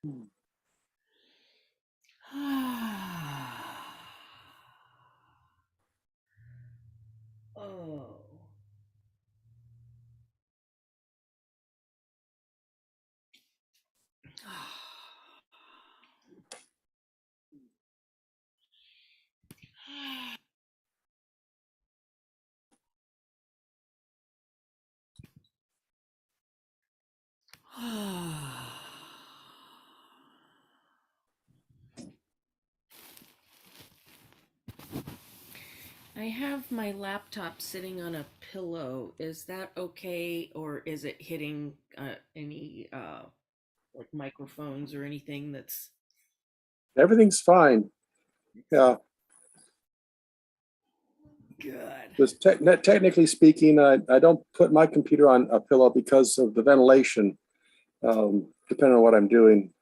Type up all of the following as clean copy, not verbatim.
Oh. I have my laptop sitting on a pillow. Is that okay, or is it hitting any like microphones or anything that's Everything's fine. Yeah, good? just technically speaking, I don't put my computer on a pillow because of the ventilation. Depending on what I'm doing,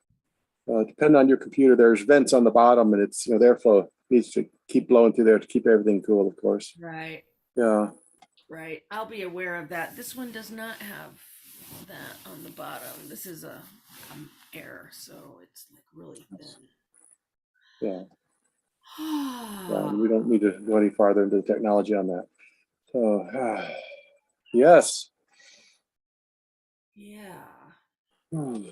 depending on your computer, there's vents on the bottom, and it's the airflow needs to keep blowing through there to keep everything cool, of course. Right, Yeah. right. I'll be aware of that. This one does not have that on the bottom. This is a air, so it's like really thin. Yeah. Yeah, and we don't need to go any farther into the technology on that. So, yes. Yeah. Hmm.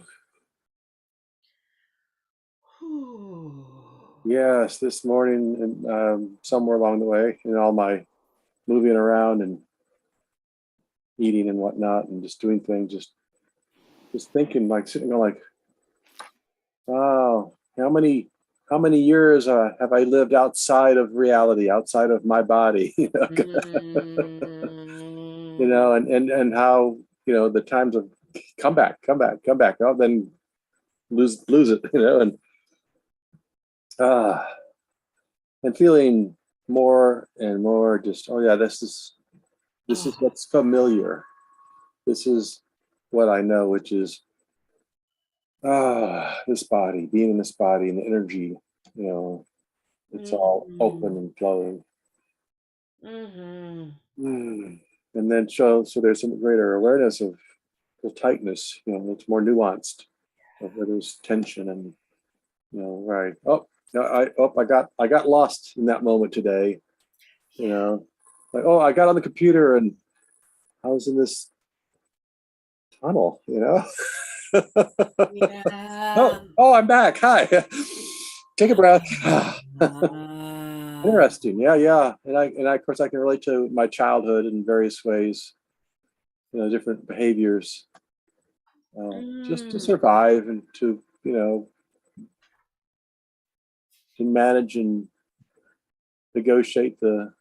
Whew. Yes, this morning and somewhere along the way, in all my moving around and eating and whatnot, and just doing things, just thinking, like sitting there, like, wow, how many years have I lived outside of reality, outside of my body? Mm. And how the times of come back, come back, come back. Oh, then lose it, uh, and feeling more and more just, oh yeah, this is Oh, what's familiar. This is what I know, which is this body, being in this body, and the energy, you know, it's all open mm-hmm. and flowing. Mm-hmm. Mm. And then so there's some greater awareness of the tightness, it's more nuanced, of where there's tension and right. Oh, no, I got lost in that moment today, you Yeah. know. Like, oh, I got on the computer and I was in this tunnel. Yeah. Oh, I'm back. Hi. Take a breath. Ah. Interesting. Yeah, yeah. And I of course I can relate to my childhood in various ways, different behaviors, just to Mm. survive and to manage and negotiate the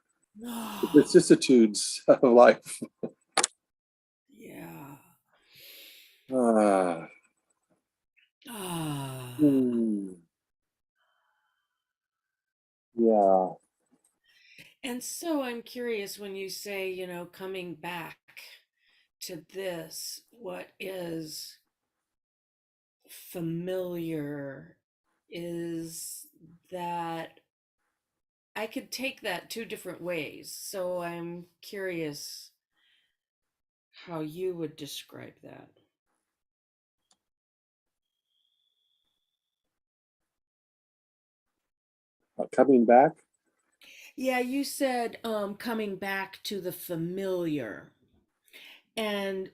Oh, vicissitudes of life. yeah. Ah, Ah. hmm, yeah. And so I'm curious when you say, coming back to this, what is familiar is that I could take that two different ways. So I'm curious how you would describe that. Coming back. Yeah, you said coming back to the familiar. And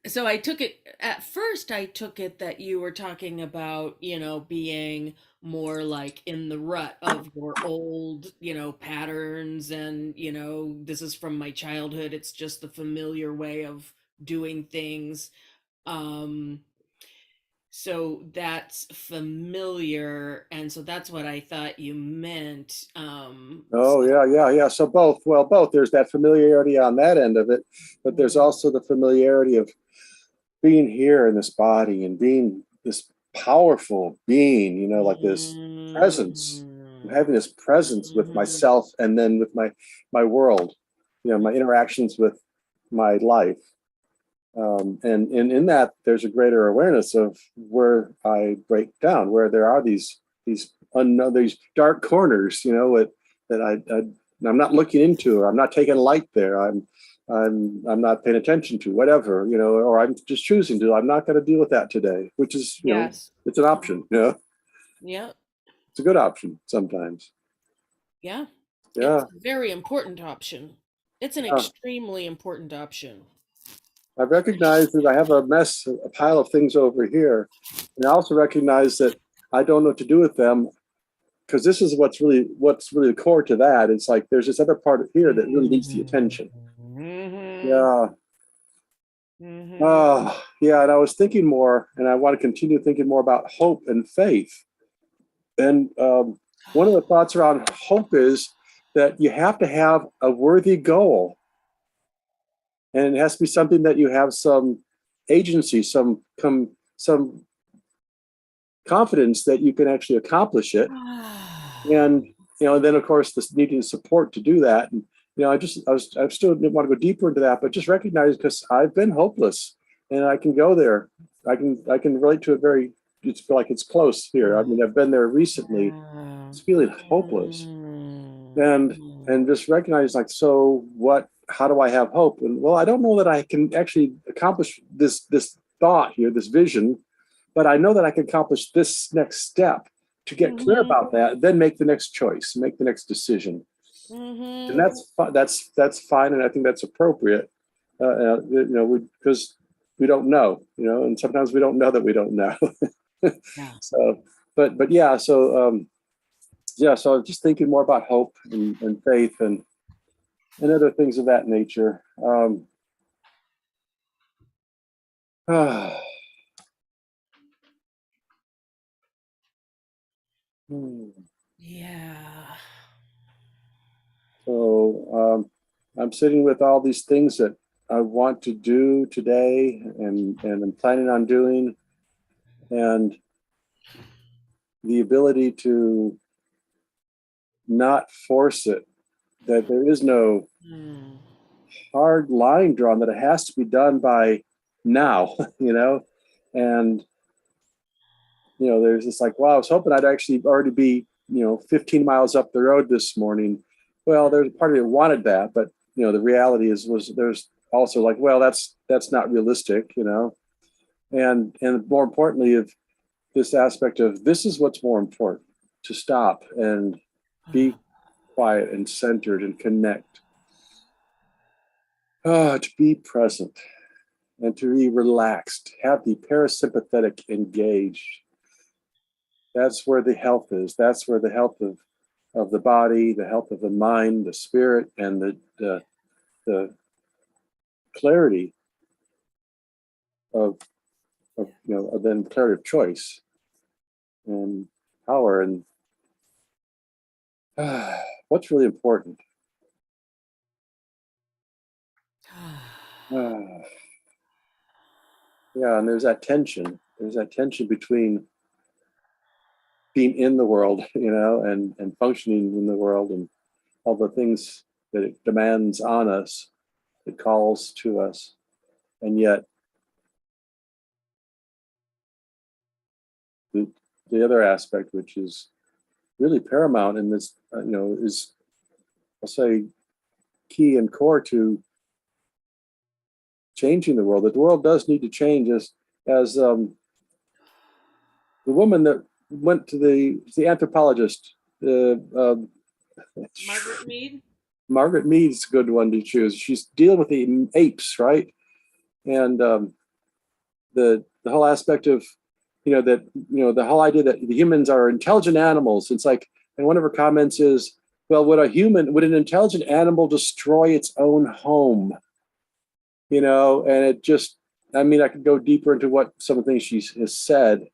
so I took it at first, I took it that you were talking about, being more like in the rut of your old, patterns and, this is from my childhood. It's just the familiar way of doing things. Um, so that's familiar, and so that's what I thought you meant. Oh, yeah, yeah, yeah. So both, well, both. There's that familiarity on that end of it, but there's Mm, also the familiarity of being here in this body and being this powerful being, like this presence. I'm mm, having this presence with mhm. myself and then with my world, my interactions with my life. And in that, there's a greater awareness of where I break down, where there are these unknown, these dark corners, that I'm not looking into. I'm not taking light there. I'm not paying attention to, whatever, or I'm just choosing to. I'm not going to deal with that today, which is, Yes. it's an option. Yeah. It's a good option sometimes. Yeah. It's Yeah. a very important option. It's an Yeah. extremely important option. I recognize that I have a pile of things over here, and I also recognize that I don't know what to do with them because this is what's really the core to that. It's like there's this other part here that really needs the attention. Hmm. Yeah. Hmm. Oh, yeah. And I was thinking more, and I want to continue thinking more about hope and faith. And one of the thoughts around hope is that you have to have a worthy goal, and it has to be something that you have some agency, some confidence that you can actually accomplish it. And then of course this needing support to do that. And I still didn't want to go deeper into that, but just recognize because I've been hopeless, and I can go there. I can relate to it very. It's feel like it's close here. I mean, I've been there recently. It's feeling hopeless, and just recognize like, so what? How do I have hope? And well, I don't know that I can actually accomplish this thought here, this vision, but I know that I can accomplish this next step. To get clear Hmm. about that, then make the next choice, make the next decision, and Hmm. that's fine, and I think that's appropriate. Because we don't know, and sometimes we don't know that we don't know. Yeah. So, but yeah, so I'm just thinking more about hope and faith and other things of that nature. Yeah. So I'm sitting with all these things that I want to do today, and I'm planning on doing, and the ability to not force it. That there is no Mm. hard line drawn that it has to be done by now, and there's this like, wow, I was hoping I'd actually already be 15 miles up the road this morning. Well, there's a part of me that wanted that, but the reality was there's also like, well, that's not realistic, and more importantly, of this aspect of this is what's more important, to stop and be quiet and centered and connect, to be present and to be relaxed, have the parasympathetic engaged. That's where the health is. That's where the health of the body, the health of the mind, the spirit, and the clarity of then clarity of choice and power. And what's really important. Uh, yeah, and there's that tension. There's that tension between being in the world, and functioning in the world, and all the things that it demands on us, it calls to us, and yet the, the other aspect, which is really paramount in this, is, I'll say, key and core to changing the world. That the world does need to change, as the woman that went to the anthropologist, Margaret Mead? Margaret Mead's a good one to choose. She's dealing with the apes, right? And the whole aspect of that the whole idea that the humans are intelligent animals. It's like, and one of her comments is, well, would an intelligent animal destroy its own home? And it just, I mean, I could go deeper into what some of the things she has said,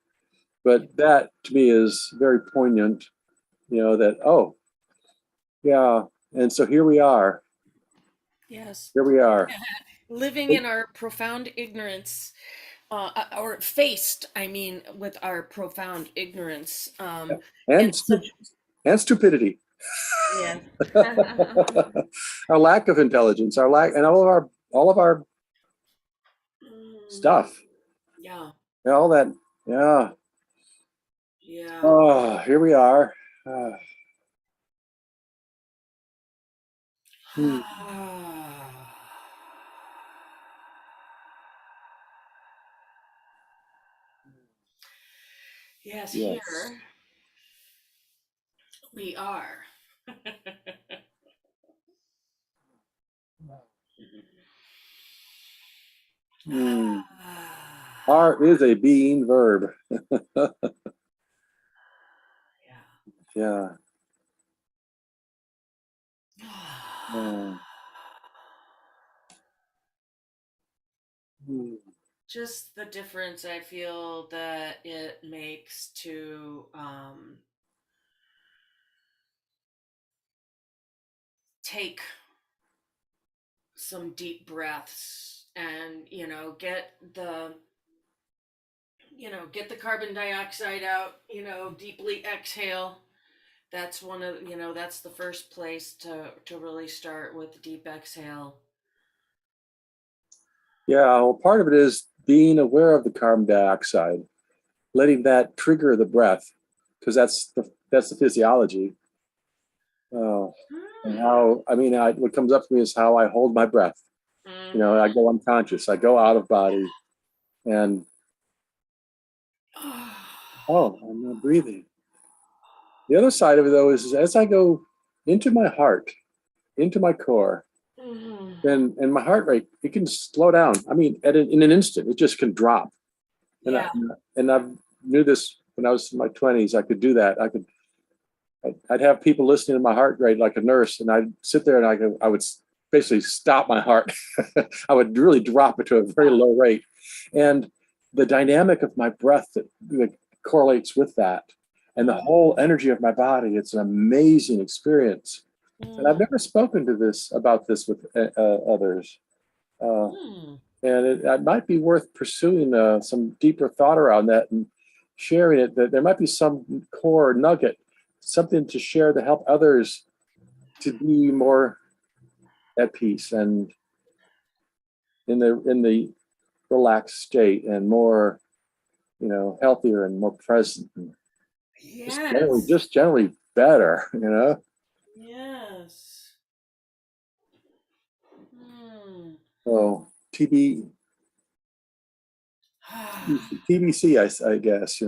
but that to me is very poignant. That, oh yeah, and so here we are. Yes. Here we are. Living in our profound ignorance, or faced, I mean, with our profound ignorance, in and such, and stupidity. yes. Our lack of intelligence, our lack, and all of our Mm. stuff. Yeah. All that. Yeah. Yeah. Oh, here we are. Uh, hmm. Yes, Yes. here we are. Hmm. Are is a being verb. Yeah. Yeah. Hmm. Hmm. Just the difference I feel that it makes to take some deep breaths and get the carbon dioxide out, deeply exhale. That's one of, that's the first place to really start with the deep exhale. Yeah. Well, part of it is being aware of the carbon dioxide, letting that trigger the breath, because that's the physiology. Uh, and Hmm. how I mean, what comes up to me is how I hold my breath. I Mm-hmm. go unconscious. I go out of body, and oh, I'm not breathing. The other side of it, though, is as I go into my heart, into my core, Mhm. then and my heart rate it can slow down. I mean, in an instant, it just can drop. And I Yeah. and I knew this when I was in my 20s. I could do that. I'd have people listening to my heart rate like a nurse, and I'd sit there and I would basically stop my heart. I would really drop it to a very low rate, and the dynamic of my breath that correlates with that, and the whole energy of my body. It's an amazing experience, and I've Mm. never spoken to this about this with others. Uh, Mm. and it might be worth pursuing some deeper thought around that and sharing it. That there might be some core nugget, something to share to help others to be more at peace and in the relaxed state and more, healthier and more present and Yes. just generally better. Yes. Mm. So TBC, I guess.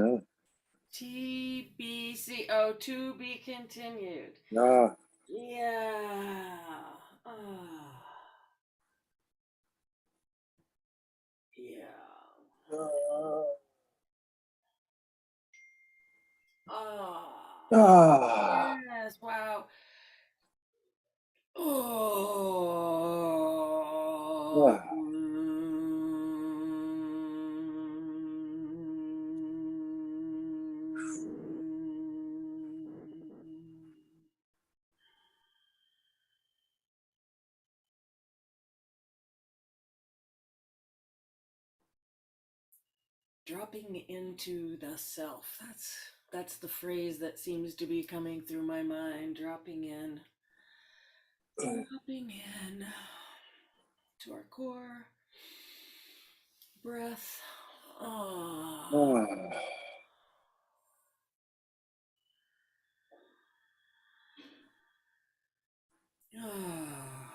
TBC. Oh, to be continued. Ah, Yeah. Ah. Yeah. ah, Ah. ah, Yes. Wow. Oh. ah. Dropping into the self. That's the phrase that seems to be coming through my mind. Dropping in to our core breath. Ah. Ah. Ah.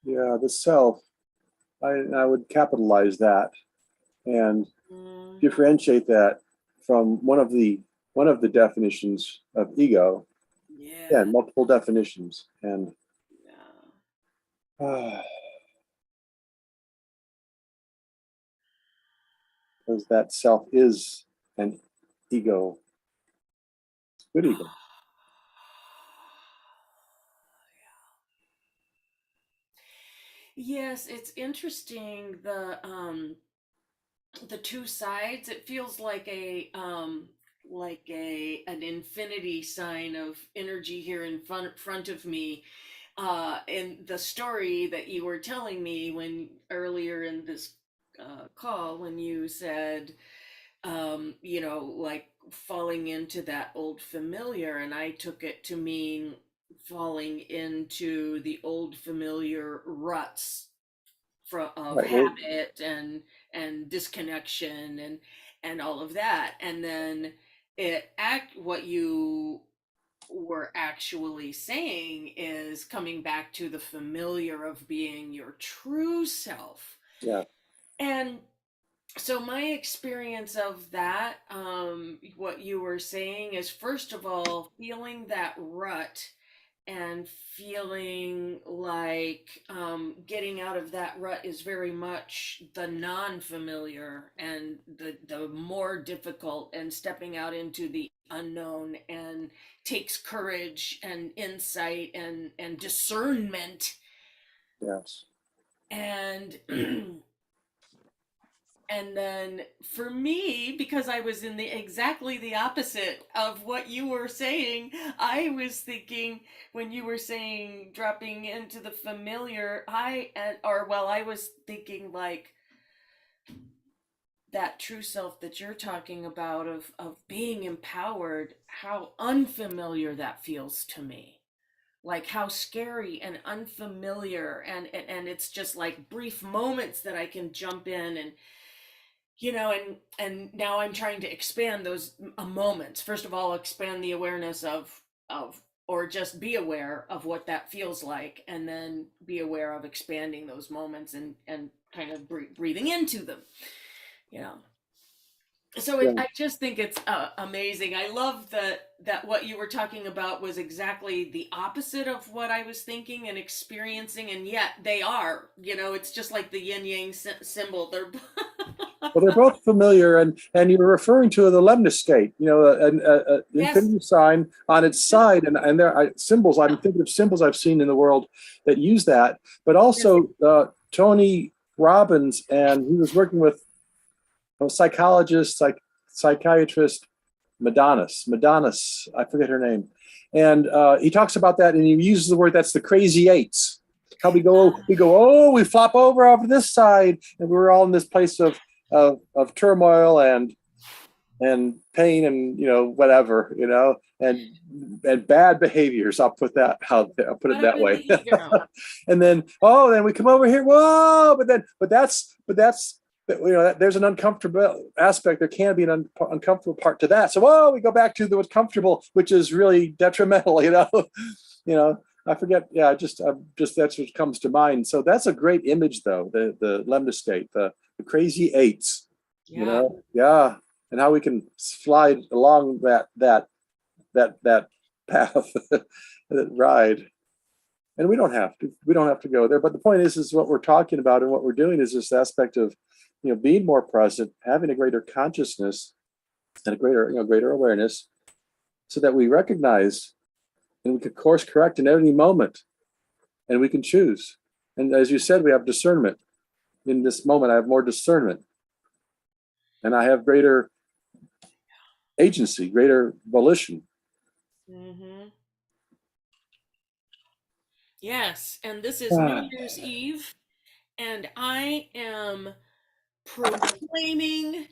Yeah, the self. I would capitalize that and Mm, differentiate that from one of the definitions of ego. Yeah, yeah. multiple definitions, and Yeah. because that self is an ego, good ego. Yes, it's interesting the two sides. It feels like a an infinity sign of energy here in front of me. In the story that you were telling me when earlier in this call, when you said like falling into that old familiar, and I took it to mean falling into the old familiar ruts of Right. Well, habit and disconnection and all of that, and then it act what you were actually saying is coming back to the familiar of being your true self. Yeah. And so my experience of that, what you were saying is, first of all, feeling that rut and feeling like getting out of that rut is very much the non-familiar and the more difficult, and stepping out into the unknown and takes courage and insight and discernment. Yes. And and then for me, because I was in the exactly the opposite of what you were saying, I was thinking, when you were saying dropping into the familiar, I was thinking like that true self that you're talking about, of being empowered, how unfamiliar that feels to me. Like how scary and unfamiliar, and it's just like brief moments that I can jump in, and and now I'm trying to expand those moments. First of all, expand the awareness of or just be aware of what that feels like, and then be aware of expanding those moments, and kind of breathing into them, you know so Yeah. I just think it's amazing. I love that what you were talking about was exactly the opposite of what I was thinking and experiencing, and yet they are. It's just like the yin yang symbol. They're Well, they're both familiar, and you were referring to the lemnis state, an yes, infinity sign on its yes, side, and there are symbols. I'm thinking of symbols I've seen in the world that use that, but yes. also Tony Robbins, and he was working with a psychologist, psychiatrist, Madonnas, I forget her name, and he talks about that, and he uses the word, that's the crazy eights. How we flop over this side, and we're all in this place of turmoil and pain, and whatever, and bad behaviors. I'll put it Bad that way. behavior. And then we come over here, whoa, but that's there's an uncomfortable aspect. There can be an uncomfortable part to that. So we go back to what's comfortable, which is really detrimental. I forget. Yeah, just that's what comes to mind. So that's a great image, though. The lemnis state, the crazy eights. Yeah. Yeah, and how we can slide along that path, that ride. And we don't have to go there. But the point is what we're talking about, and what we're doing is this aspect of being more present, having a greater consciousness and a greater awareness, so that we recognize and we can course correct in any moment, and we can choose. And as you said, we have discernment. In this moment, I have more discernment, and I have greater agency, greater volition. Mm-hmm. Yes, and this is New Year's Eve, and I am proclaiming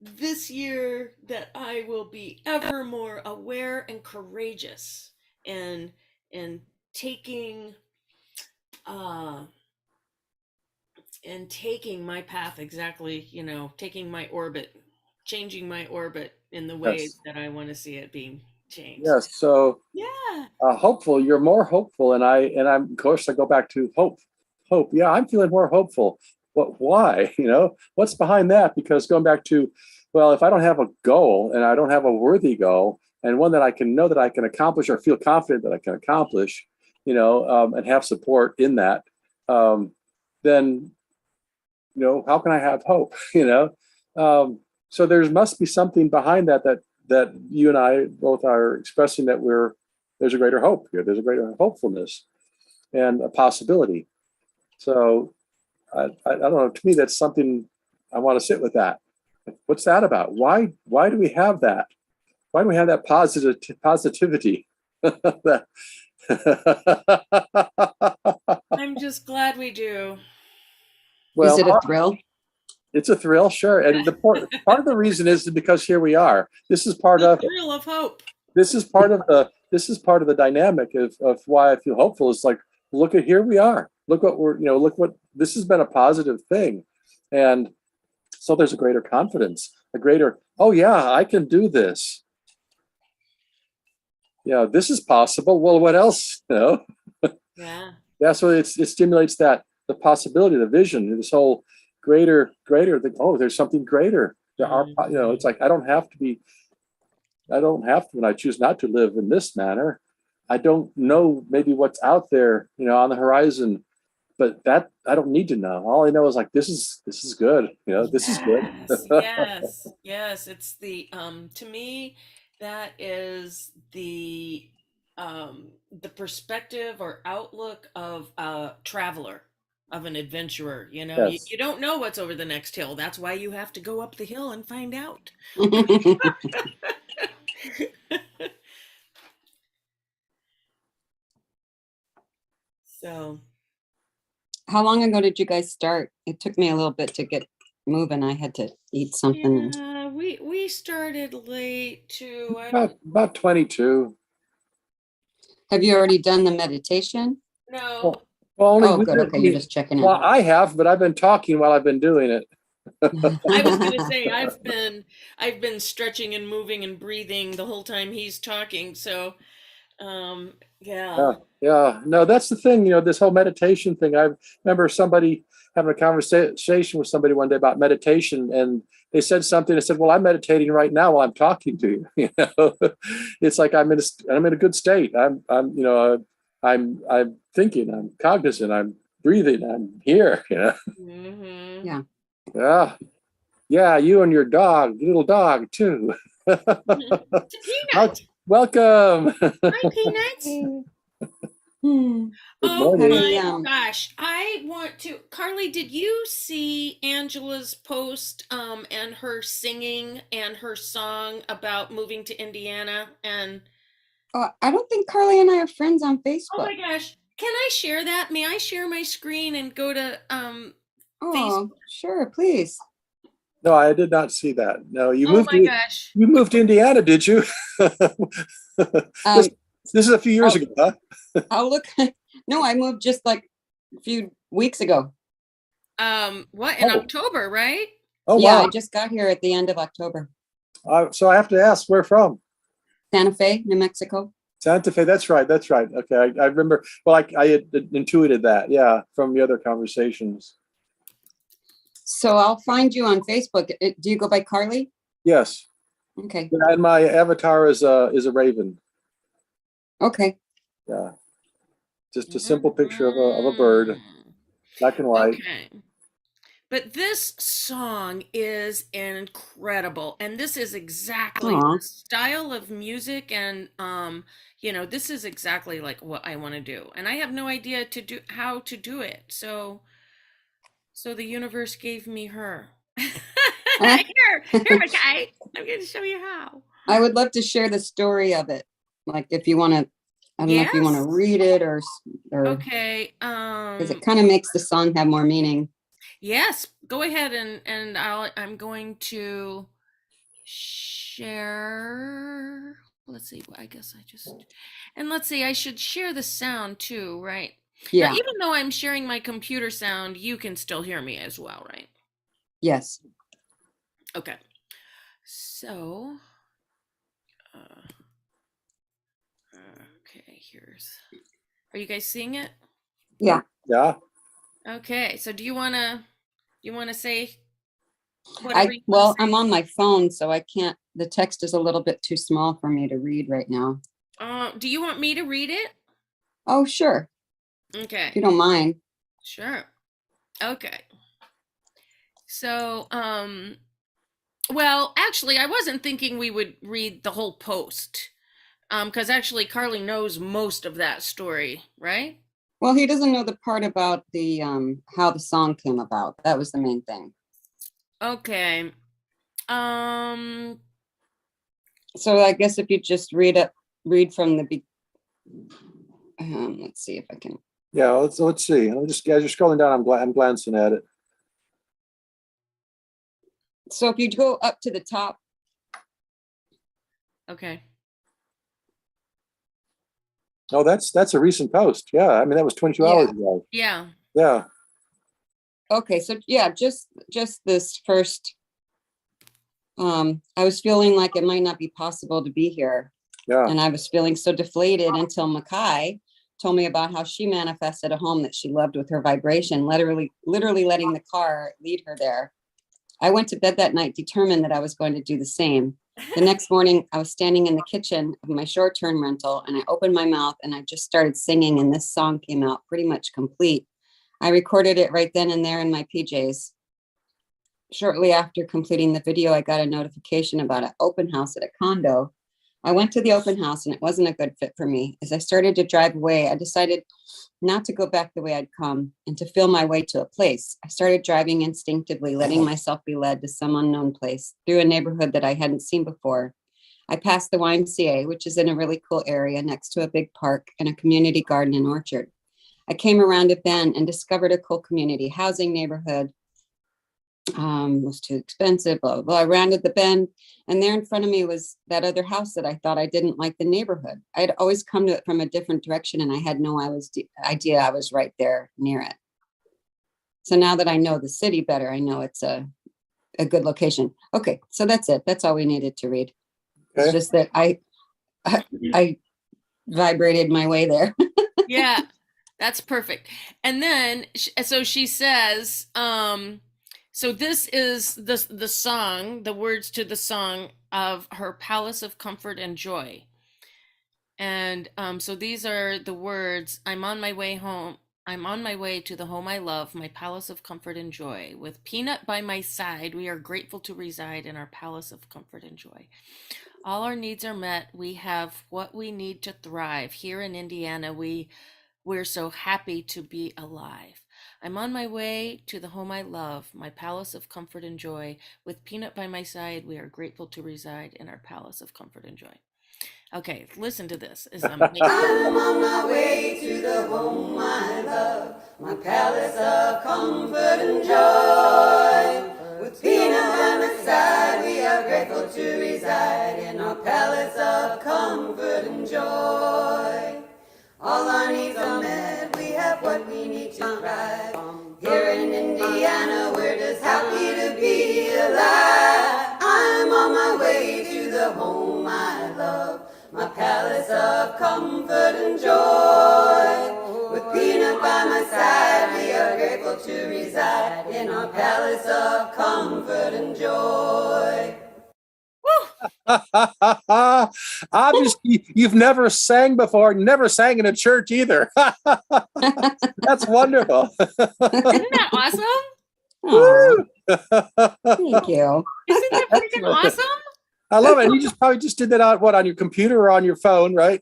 this year that I will be ever more aware and courageous, and taking uh taking my path exactly, taking my orbit, changing my orbit in the ways Yes. that I want to see it being changed. Yes. So Yeah. hopeful. You're more hopeful, and I'm of course I go back to hope. Hope. Yeah, I'm feeling more hopeful. Why? What's behind that? Because going back to, well, if I don't have a goal, and I don't have a worthy goal, and one that I can know that I can accomplish, or feel confident that I can accomplish, and have support in that, then how can I have hope? So there must be something behind that you and I both are expressing, that there's a greater hope here. There's a greater hopefulness and a possibility. So I don't know. To me, that's something I want to sit with. That. What's that about? Why do we have that? Why do we have that positivity? I'm just glad we do. Is it Well, a thrill? it's a thrill, sure. And the part of the reason is because here we are. This is part The of thrill of hope. this is part of the dynamic of why I feel hopeful. It's like, look at, here we are. Look what look what, this has been a positive thing. And so there's a greater confidence, a greater, oh yeah, I can do this. yeah, this is possible. Well, what else? Yeah. That's what it stimulates that the possibility, the vision, this whole oh, there's something greater. There are, it's like I don't have to, when I choose not to live in this manner. I don't know maybe what's out there, on the horizon, but that I don't need to know. All I know is like this is good. This is good. Yes, yes, yes. It's to me, that is the perspective or outlook of a traveler, of an adventurer. Yes. You don't know what's over the next hill. That's why you have to go up the hill and find out. So, How long ago did you guys start? It took me a little bit to get moving. I had to eat something. yeah, we started late too. About 22. Have you already done the meditation? No. Well, only Oh, good. Okay, you're just checking in. well, I have, but I've been talking while I've been doing it. I was gonna say I've been stretching and moving and breathing the whole time he's talking. So yeah. Yeah. No, that's the thing, this whole meditation thing. I remember somebody having a conversation with somebody one day about meditation, and they said something. I said, "Well, I'm meditating right now while I'm talking to you." It's like I'm in a good state. I'm thinking, I'm cognizant, I'm breathing, I'm here. Mm-hmm. Yeah. Yeah. Yeah, you and your dog, little dog too. It's a peanut. Welcome. Hi, peanuts. Hmm. Good Oh morning. my gosh. I want to Carly, did you see Angela's post and her singing and her song about moving to Indiana? And Oh, I don't think Carly and I are friends on oh Facebook. my gosh. Can I share that? May I share my screen and go to Facebook? Oh, sure, please. No, I did not see that. No, Oh my gosh. you moved to Indiana, did you? Um, This is a few years ago, huh? I'll look. No, I moved just like a few weeks ago. What in Oh. October, right? Oh, Yeah, I wow. just got here at the end of October. So I have to ask, where from? Santa Fe, New Mexico. Santa Fe. That's right. That's right. Okay. I remember. Well, I had intuited that. Yeah. From the other conversations. So I'll find you on Facebook. Do you go by Carly? Yes. Okay. Yeah, and my avatar is a raven. Okay. Yeah. Just a simple picture of a bird, black and white. Okay. But this song is incredible. And this is exactly Aw. the style of music and this is exactly like what I want to do. And I have no idea how to do it. So the universe gave me her. Here, Mackay. I'm going to show you how. I would love to share the story of it. Like if you want to, I don't know if you want to Yes. read it or Okay. because it kind of makes the song have more meaning. Yes, go ahead and I'm going to share. Let's see. I guess let's see. I should share the sound too, right? Yeah. Now, even though I'm sharing my computer sound, you can still hear me as well, right? Yes. Okay. So, okay. Are you guys seeing it? Yeah. Yeah. Okay. So, do you wanna say whatever you Well, wanna say? I'm on my phone, so I can't. The text is a little bit too small for me to read right now. Do you want me to read it? Oh, sure. Okay. If you don't mind. Sure. Okay. So, well, actually, I wasn't thinking we would read the whole post, because actually Carly knows most of that story, right? Well, he doesn't know the part about the how the song came about. That was the main thing. Okay. So I guess if you just read from the let's see if I can. Yeah. Let's see. As you're scrolling down, I'm glancing at it. So if you go up to the top. Okay. Oh, that's a recent post. Yeah. I mean, that was 22 hours ago. Yeah. Yeah. Okay, so yeah, just this first. I was feeling like it might not be possible to be here. Yeah. And I was feeling so deflated until Makai told me about how she manifested a home that she loved with her vibration, literally letting the car lead her there. I went to bed that night determined that I was going to do the same. The next morning, I was standing in the kitchen of my short-term rental, and I opened my mouth and I just started singing, and this song came out pretty much complete. I recorded it right then and there in my PJs. Shortly after completing the video, I got a notification about an open house at a condo. I went to the open house and it wasn't a good fit for me. As I started to drive away, I decided not to go back the way I'd come and to feel my way to a place. I started driving instinctively, letting myself be led to some unknown place through a neighborhood that I hadn't seen before. I passed the YMCA, which is in a really cool area next to a big park and a community garden and orchard. I came around a bend and discovered a cool community housing neighborhood. Was too expensive, blah, blah, blah. I rounded the bend, and there in front of me was that other house that I thought I didn't like the neighborhood. I'd always come to it from a different direction, and I had no idea I was right there near it. So now that I know the city better, I know it's a good location. Okay, so that's it. That's all we needed to read. It's Okay. just that I vibrated my way there. Yeah, that's perfect. And then, so she says, so this is the song, the words to the song of her Palace of Comfort and Joy. And so these are the words: I'm on my way home. I'm on my way to the home I love, my palace of comfort and joy. With Peanut by my side, we are grateful to reside in our palace of comfort and joy. All our needs are met. We have what we need to thrive. Here in Indiana, we're so happy to be alive. I'm on my way to the home I love, my palace of comfort and joy. With Peanut by my side, we are grateful to reside in our palace of comfort and joy. Okay, listen to this. I'm on my way to the home I love, my palace of comfort and joy. With Peanut by my side, we are grateful to reside in our palace of comfort and joy. All our needs are met, we have what we need to thrive. Here in Indiana, we're just happy to be alive. I'm on my way to the home I love, my palace of comfort and joy. With Peanut by my side, we are grateful to reside in our palace of comfort and joy. Obviously, you've never sang before, never sang in a church either. That's wonderful. Isn't that awesome? Aw, thank you. Isn't that freaking awesome? I love it. You probably just did that on your computer or on your phone, right?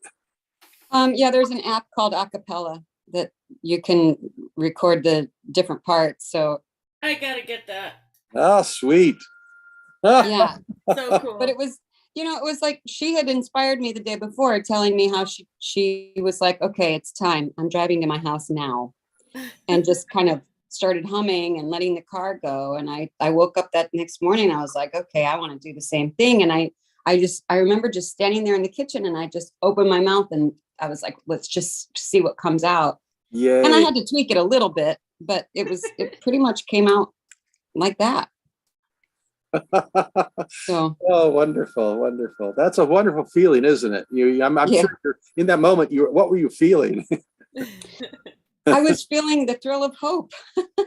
Yeah, there's an app called Acapella that you can record the different parts. So I gotta get that. Oh, sweet. yeah, So cool. but it was, it was like she had inspired me the day before, telling me how she was like, okay, it's time. I'm driving to my house now, and just kind of started humming and letting the car go. And I woke up that next morning. I was like, okay, I want to do the same thing. And I remember just standing there in the kitchen, and I just opened my mouth and I was like, let's just see what comes out. Yay. And I had to tweak it a little bit, but it pretty much came out like that. So Oh, wonderful, wonderful. That's a wonderful feeling, isn't it? I'm Yeah. sure in that moment, what were you feeling? I was feeling the thrill of hope.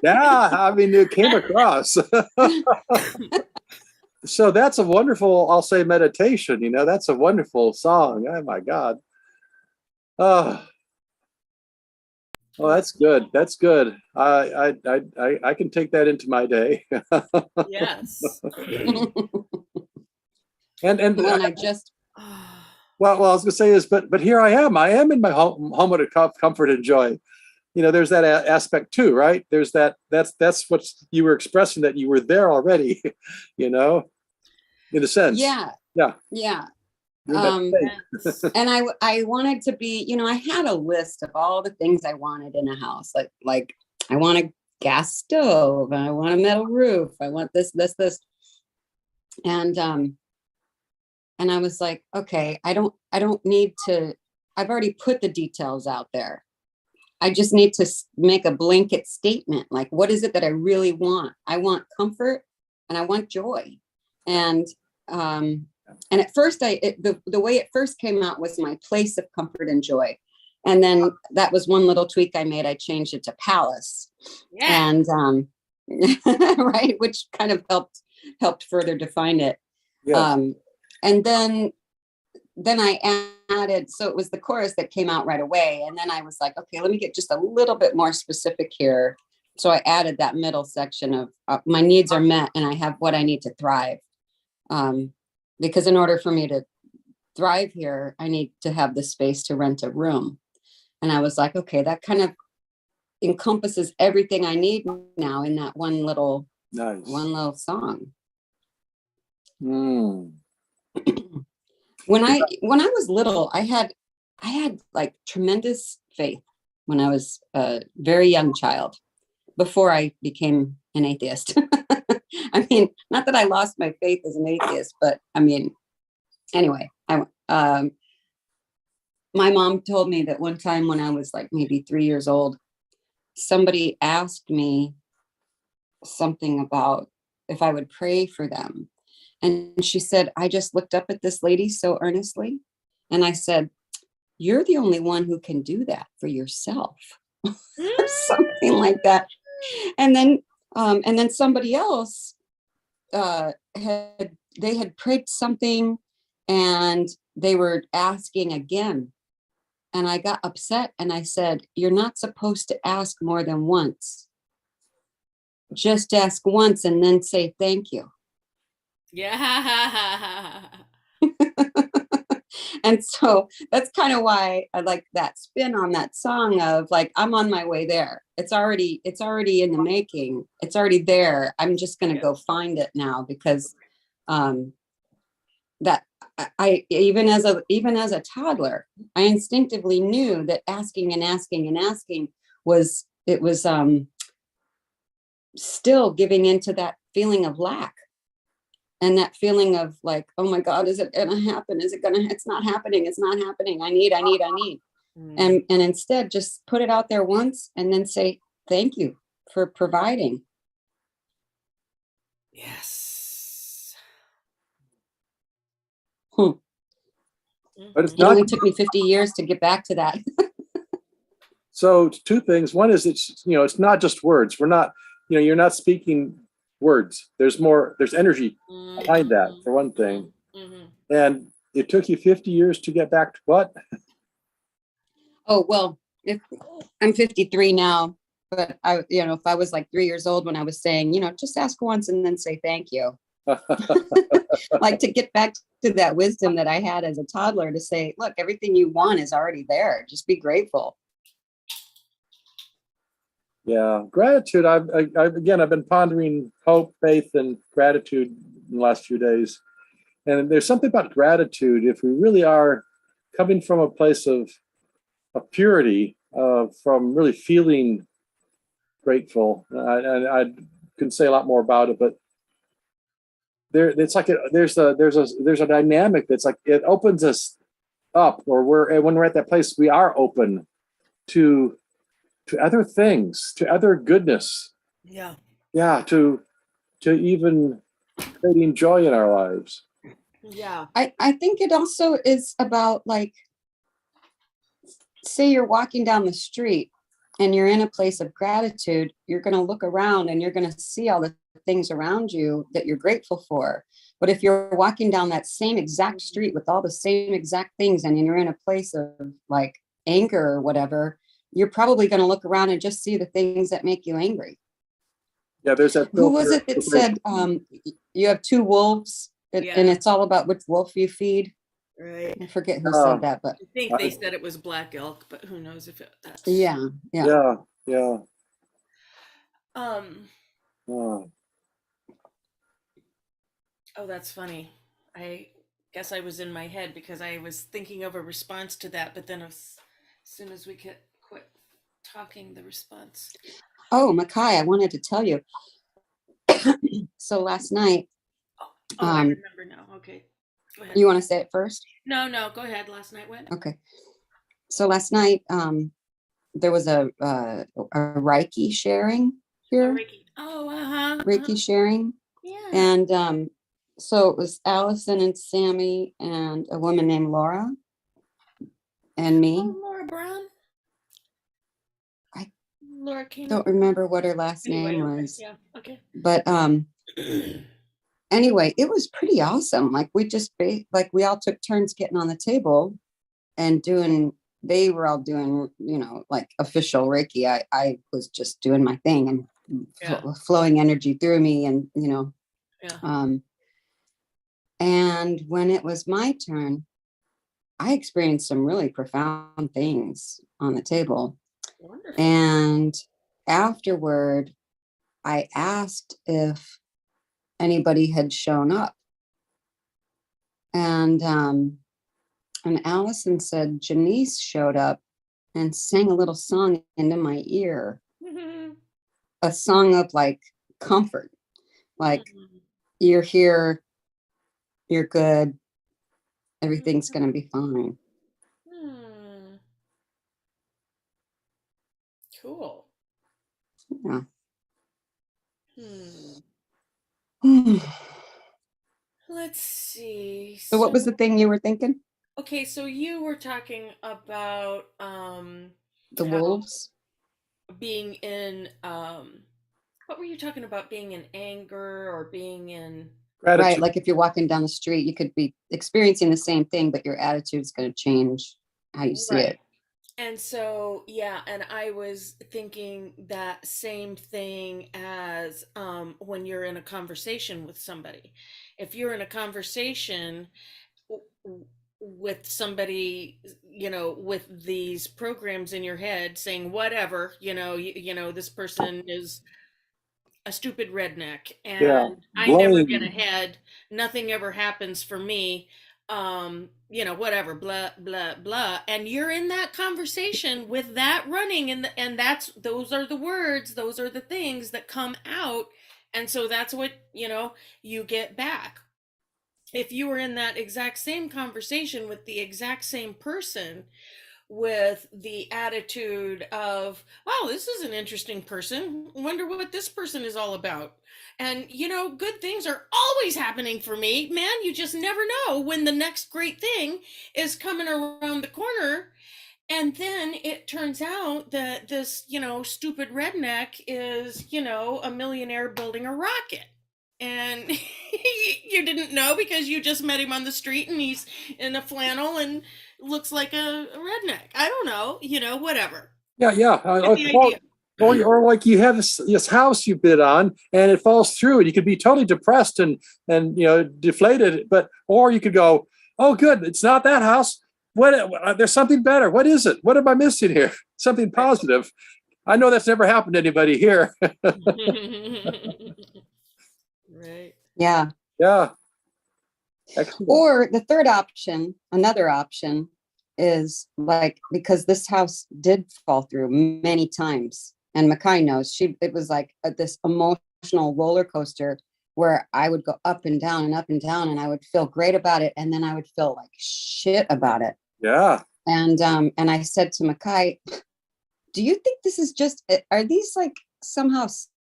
Yeah, I mean, it came across. So that's a wonderful, I'll say, meditation. That's a wonderful song. Oh my God. Oh, well, that's good. That's good. I can take that into my day. Yes. And When I just well, I was gonna say is, but here I am. I am in my home of comfort and joy. There's that aspect too, right? There's that's what you were expressing, that you were there already. In a sense. yeah. Yeah. Yeah. You're in that state. And I wanted to be, I had a list of all the things I wanted in a house. Like I want a gas stove, I want a metal roof, I want this. And I was like, okay, I don't need to, I've already put the details out there. I just need to make a blanket statement. Like, what is it that I really want? I want comfort and I want joy. And And at first, the way it first came out was my place of comfort and joy. And then that was one little tweak I made. I changed it to palace. Yeah. And right, which kind of helped further define it. Yeah. And then I added, so it was the chorus that came out right away. And then I was like, okay, let me get just a little bit more specific here. So I added that middle section of my needs are met and I have what I need to thrive. Because in order for me to thrive here, I need to have the space to rent a room. And I was like, okay, that kind of encompasses everything I need now in that one little Nice. song. Mm. When I was little, I had like tremendous faith when I was a very young child, before I became an atheist. I mean, not that I lost my faith as an atheist, but I mean, anyway, my mom told me that one time when I was like maybe 3 years old, somebody asked me something about if I would pray for them. And she said, I just looked up at this lady so earnestly. And I said, you're the only one who can do that for yourself. Or something like that. And then somebody else had prayed something and they were asking again. And I got upset and I said, you're not supposed to ask more than once. Just ask once and then say thank you. Yeah. And so that's kind of why I like that spin on that song of like, I'm on my way there. It's already in the making. It's already there. I'm just going to go find it now, because that I even as a toddler, I instinctively knew that asking and asking and asking was still giving into that feeling of lack. And that feeling of like, oh my God, is it gonna happen? It's not happening. It's not happening. I need. And instead just put it out there once and then say, thank you for providing. Yes. But it's It not. only took me 50 years to get back to that. So two things. One is it's not just words. We're not, you're not speaking words. There's energy behind that, for one thing. Mm-hmm. And it took you 50 years to get back to what? Oh, well, if I'm 53 now, but if I was like 3 years old when I was saying, just ask once and then say thank you. Like to get back to that wisdom that I had as a toddler to say, look, everything you want is already there. Just be grateful. Yeah, gratitude. I've been pondering hope, faith, and gratitude in the last few days. And there's something about gratitude. If we really are coming from a place of purity, from really feeling grateful, I couldn't say a lot more about it, but there's a dynamic that's like it opens us up, or when we're at that place, we are open to other things, to other goodness. Yeah. Yeah, to even creating joy in our lives. Yeah. I think it also is about, like, say you're walking down the street and you're in a place of gratitude, you're going to look around and you're going to see all the things around you that you're grateful for. But if you're walking down that same exact street with all the same exact things and you're in a place of like anger or whatever, you're probably going to look around and just see the things that make you angry. Yeah, there's that. Who was it that said you have two wolves and it's all about which wolf you feed? Right. I forget who said that, but I think they said it was black elk, but who knows if that's yeah. Oh, that's funny. I guess I was in my head because I was thinking of a response to that, but then as soon as we quit talking, the response. Oh, Makai, I wanted to tell you. So last night. I remember now. Okay, go ahead. You want to say it first? No, go ahead. Last night went. Okay. So last night, there was a Reiki sharing here. Reiki. Oh, Reiki sharing. Yeah. And So it was Allison and Sammy and a woman named Laura and me. Oh, Laura Brown. I Laura came don't up. remember what her last Anyway, name okay, was, yeah, okay. but anyway, it was pretty awesome. Like we just like we all took turns getting on the table and doing. They were all doing, you know, like official Reiki. I was just doing my thing and Yeah. flowing energy through me, and you know, Yeah. and when it was my turn, I experienced some really profound things on the table. Wonderful. And afterward, I asked if anybody had shown up. And Allison said Janice showed up and sang a little song into my ear, a song of like comfort, like you're here, you're good, everything's going to be fine. Cool. Yeah. Let's see. So what was the thing you were thinking? Okay, so you were talking about The how wolves? being in what were you talking about, being in anger or being in Right, Gratitude. like if you're walking down the street, you could be experiencing the same thing, but your attitude is going to change how you see it. And so, yeah, and I was thinking that same thing as when you're in a conversation with somebody. If you're in a conversation with somebody, you know, with these programs in your head saying whatever, you know, this person is a stupid redneck Yeah. and I never get Blame. ahead, nothing ever happens for me, you know, whatever, blah blah blah, and you're in that conversation with that running, and that's, those are the words, those are the things that come out, and so that's what, you know, you get back. If you were in that exact same conversation with the exact same person with the attitude of, oh, this is an interesting person, wonder what this person is all about, and you know, good things are always happening for me, man, you just never know when the next great thing is coming around the corner. And then it turns out that this, you know, stupid redneck is, you know, a millionaire building a rocket. And you didn't know because you just met him on the street and he's in a flannel and looks like a redneck. I don't know, you know, whatever. Yeah, yeah. Get the idea. Or like you have this house you bid on and it falls through and you could be totally depressed and you know, deflated, or you could go, oh good, it's not that house. There's something better. What is it? What am I missing here? Something positive. I know that's never happened to anybody here. Right. Yeah. Yeah. Excellent. Or the third option, another option is like, because this house did fall through many times, and Makai knows, it was like this emotional roller coaster where I would go up and down and up and down, and I would feel great about it, and then I would feel like shit about it. Yeah. And I said to Makai, do you think this is just, are these like somehow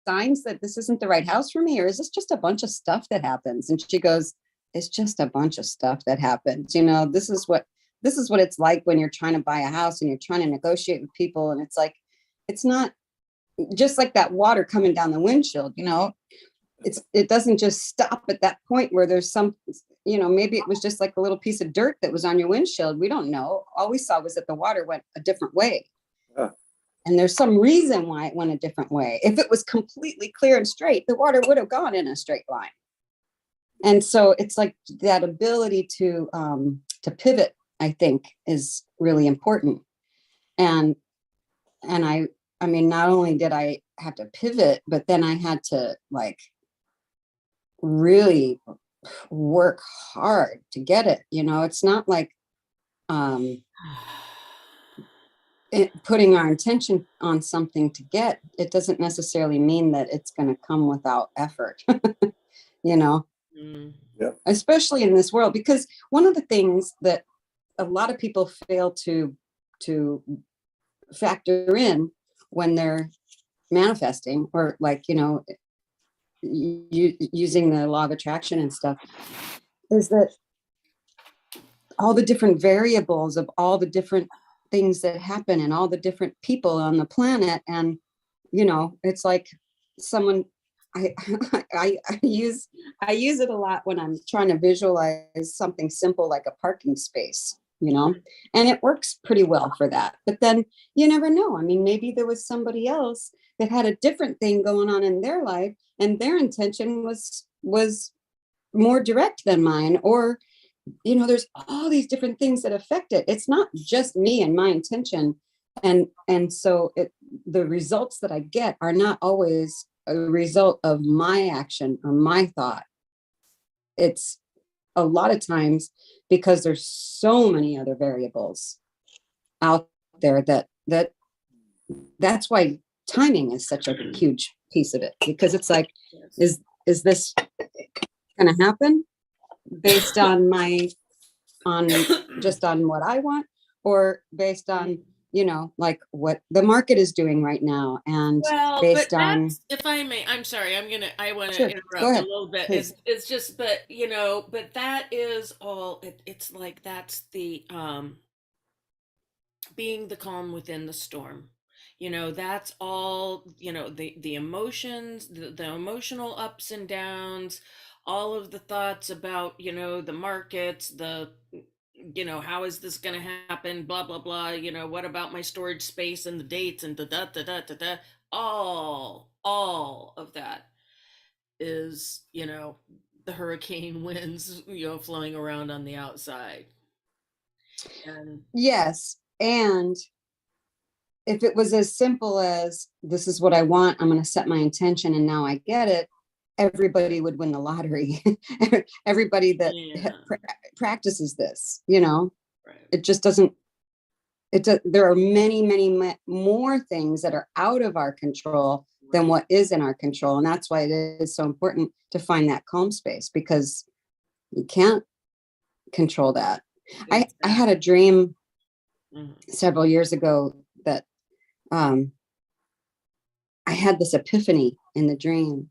signs that this isn't the right house for me, or is this just a bunch of stuff that happens? And she goes, it's just a bunch of stuff that happens. You know, this is what it's like when you're trying to buy a house and you're trying to negotiate with people. And it's like, it's not just like that water coming down the windshield, you know, it doesn't just stop at that point where there's some, you know, maybe it was just like a little piece of dirt that was on your windshield. We don't know. All we saw was that the water went a different way. Yeah. And there's some reason why it went a different way. If it was completely clear and straight, the water would have gone in a straight line. And so it's like that ability to pivot, I think, is really important. And I mean, not only did I have to pivot, but then I had to like really work hard to get it. You know, it's not like putting our intention on something to get, it doesn't necessarily mean that it's going to come without effort, you know. Yeah. Especially in this world, because one of the things that a lot of people fail to factor in when they're manifesting, or like, you know, using the law of attraction and stuff, is that all the different variables of all the different things that happen and all the different people on the planet. And, it's like someone, I, I use it a lot when I'm trying to visualize something simple like a parking space, and it works pretty well for that. But then you never know. I mean, maybe there was somebody else that had a different thing going on in their life, and their intention was more direct than mine, or there's all these different things that affect it. It's not just me and my intention, and so the results that I get are not always a result of my action or my thought. It's a lot of times because there's so many other variables out there that's why timing is such a huge piece of it, because it's like, is this going to happen based on just on what I want, or based on like what the market is doing right now, and Well, based but on that's, if I may, I'm sorry, I want to sure, go interrupt a ahead, little bit. please. It's just, but that is all, it's like, that's the, being the calm within the storm. That's all, the emotions, the emotional ups and downs, all of the thoughts about, the markets, how is this going to happen, blah blah blah, what about my storage space and the dates and da da da da da da, all of that is, the hurricane winds, flowing around on the outside. And Yes, and if it was as simple as, this is what I want, I'm going to set my intention and now I get it, everybody would win the lottery. Everybody that yeah, practices this, right. it just doesn't, there are many, many more things that are out of our control than what is in our control. And that's why it is so important to find that calm space, because you can't control that. I had a dream several years ago that I had this epiphany in the dream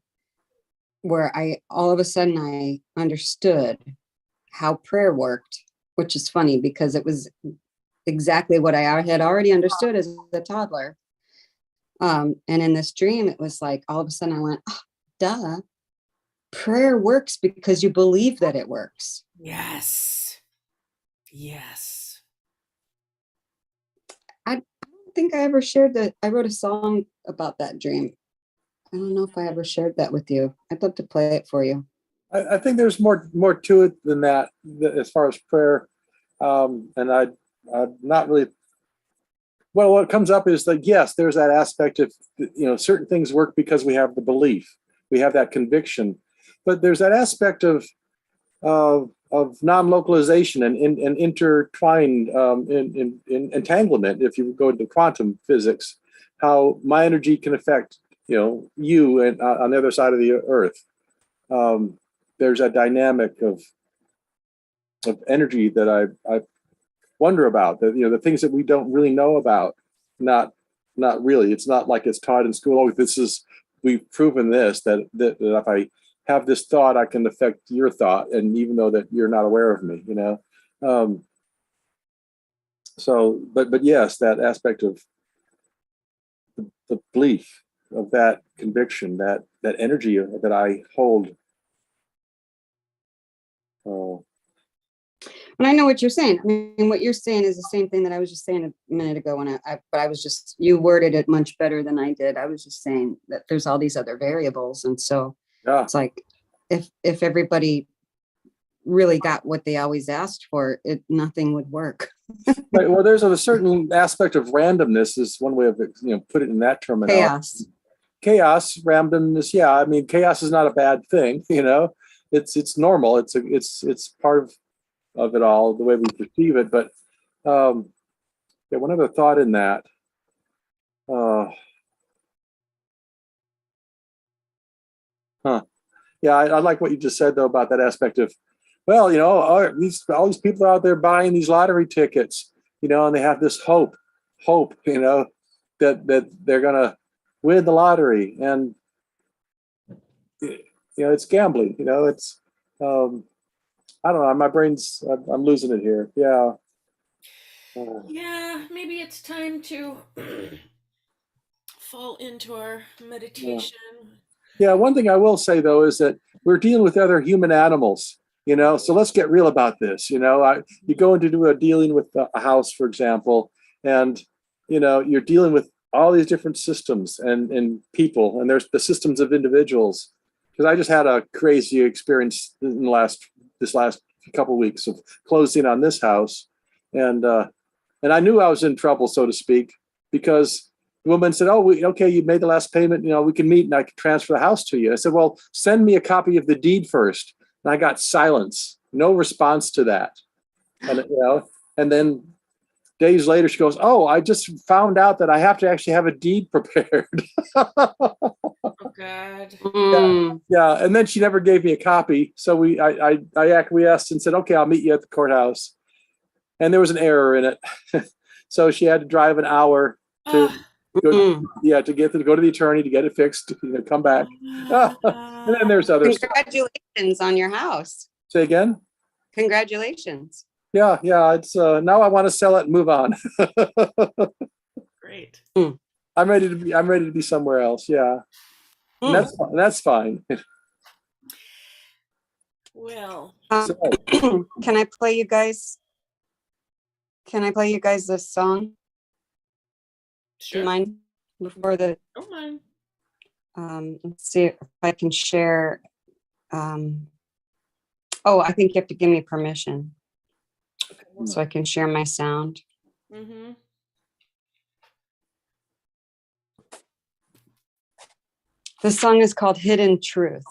where all of a sudden I understood how prayer worked, which is funny because it was exactly what I had already understood as a toddler. And in this dream, it was like, all of a sudden I went, oh, duh, prayer works because you believe that it works. Yes. I don't think I ever shared that. I wrote a song about that dream. I don't know if I ever shared that with you. I'd love to play it for you. I think there's more to it than that as far as prayer. And I'm not really, well, what comes up is that, yes, there's that aspect of, certain things work because we have the belief, we have that conviction, but there's that aspect of non-localization and intertwined in entanglement. If you go to quantum physics, how my energy can affect, you and on the other side of the earth. There's a dynamic of energy that I wonder about, that the things that we don't really know about. Not really. It's not like it's taught in school. Oh, we've proven this, that if I have this thought, I can affect your thought, and even though that you're not aware of me, So, but yes, that aspect of the belief, of that conviction, that energy that I hold. And I know what you're saying. I mean, what you're saying is the same thing that I was just saying a minute ago but I was just, you worded it much better than I did. I was just saying that there's all these other variables. And so it's like, if everybody really got what they always asked for, nothing would work. Right. Well, there's a certain aspect of randomness, is one way of, put it in that terminology. Chaos, randomness. Yeah. I mean, chaos is not a bad thing, it's normal. It's part of it all, the way we perceive it. But one other thought in that. Yeah, I like what you just said though about that aspect of, well, all these people are out there buying these lottery tickets, and they have this hope, that they're gonna win the lottery, and it's gambling. It's I don't know. My brain's I'm losing it here. Yeah. Yeah, maybe it's time to fall into our Yeah. meditation. Yeah, one thing I will say though is that we're dealing with other human animals, so let's get real about this. You go into do a dealing with a house, for example, and you're dealing with all these different systems and people, and there's the systems of individuals. Because I just had a crazy experience in this last couple of weeks of closing on this house, and I knew I was in trouble, so to speak, because the woman said, "Oh, okay, you made the last payment. We can meet and I can transfer the house to you." I said, "Well, send me a copy of the deed first." And I got silence, no response to that. And then days later, she goes, "Oh, I just found out that I have to actually have a deed prepared." Oh God. Mm. Yeah, and then she never gave me a copy, so I acquiesced and said, "Okay, I'll meet you at the courthouse." And there was an error in it, so she had to drive an hour to Ah. go, Mm. to go to the attorney to get it fixed, come back. And then there's other stuff. Congratulations on your house. Say again? Congratulations. Yeah, it's now I want to sell it and move on. Great. I'm ready to be somewhere else. Yeah. And that's fine. Well, So, Can I play you guys? Can I play you guys this song? Do sure. you mind? Before the Don't mind. let's see if I can share. Oh, I think you have to give me permission so I can share my sound. Mm-hmm. The song is called Hidden Truth.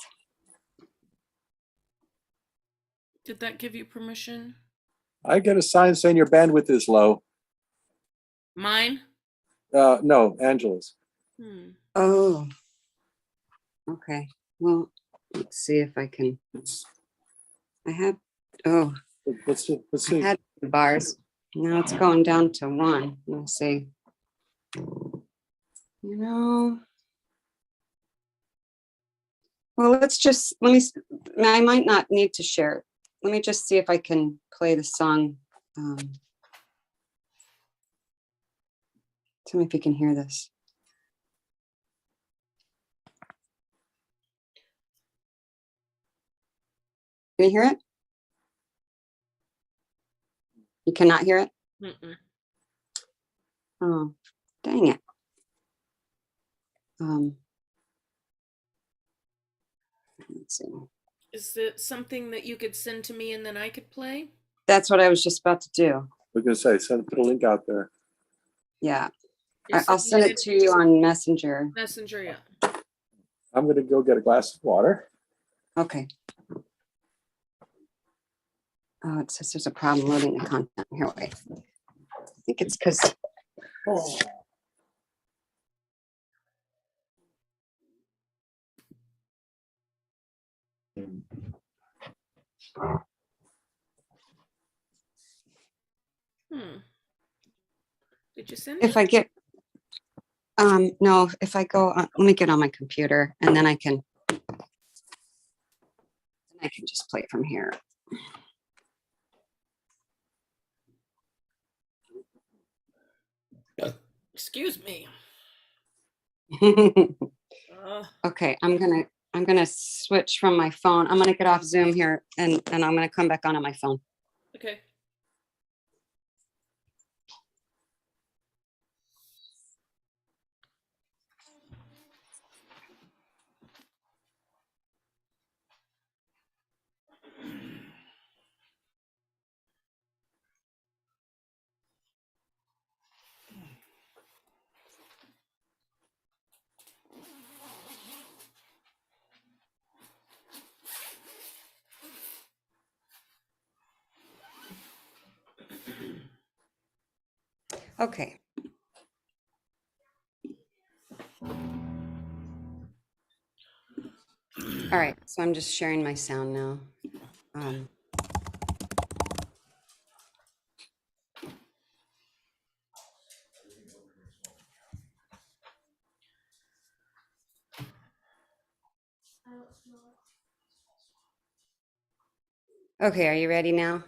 Did that give you permission? I get a sign saying your bandwidth is low. Mine? No, Angela's. Oh, okay. Well, let's see if I can. I had, oh, Let's see. I had bars. Now it's going down to one. Let's see. Well, I might not need to share it. Let me just see if I can play the song. Tell me if you can hear this. Can you hear it? You cannot hear it? Mm-mm. Oh, dang it. Let's see. Is it something that you could send to me and then I could play? That's what I was just about to do. We're gonna say put a link out there. Yeah. You I'll send it to you on Messenger. Messenger, yeah. I'm gonna go get a glass of water. Okay. Oh, it says there's a problem loading the content. Here, wait. I think it's because. Did you send If it? I get, no, if I go, let me get on my computer and then I can just play it from here. Excuse me. Okay, I'm gonna switch from my phone. I'm gonna get off Zoom here and I'm gonna come back on my phone. Okay. Okay. All right, so I'm just sharing my sound now. Okay, are you ready now?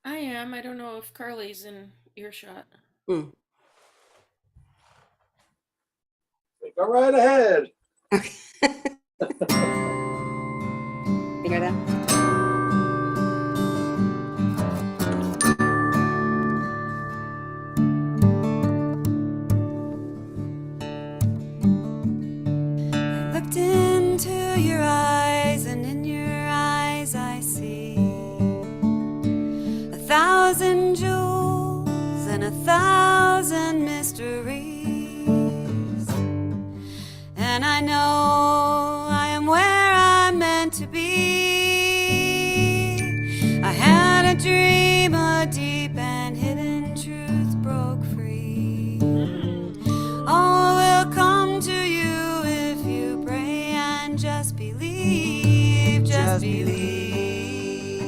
I am. I don't know if Carly's in earshot. Hmm. Go right ahead. Okay. You hear that? I looked into your eyes, and in your eyes I see 1,000 jewels and 1,000 mysteries. And I know I am where I'm meant to be. I had a dream, a deep and hidden truth broke free. All will come to you if you pray and just believe, just believe.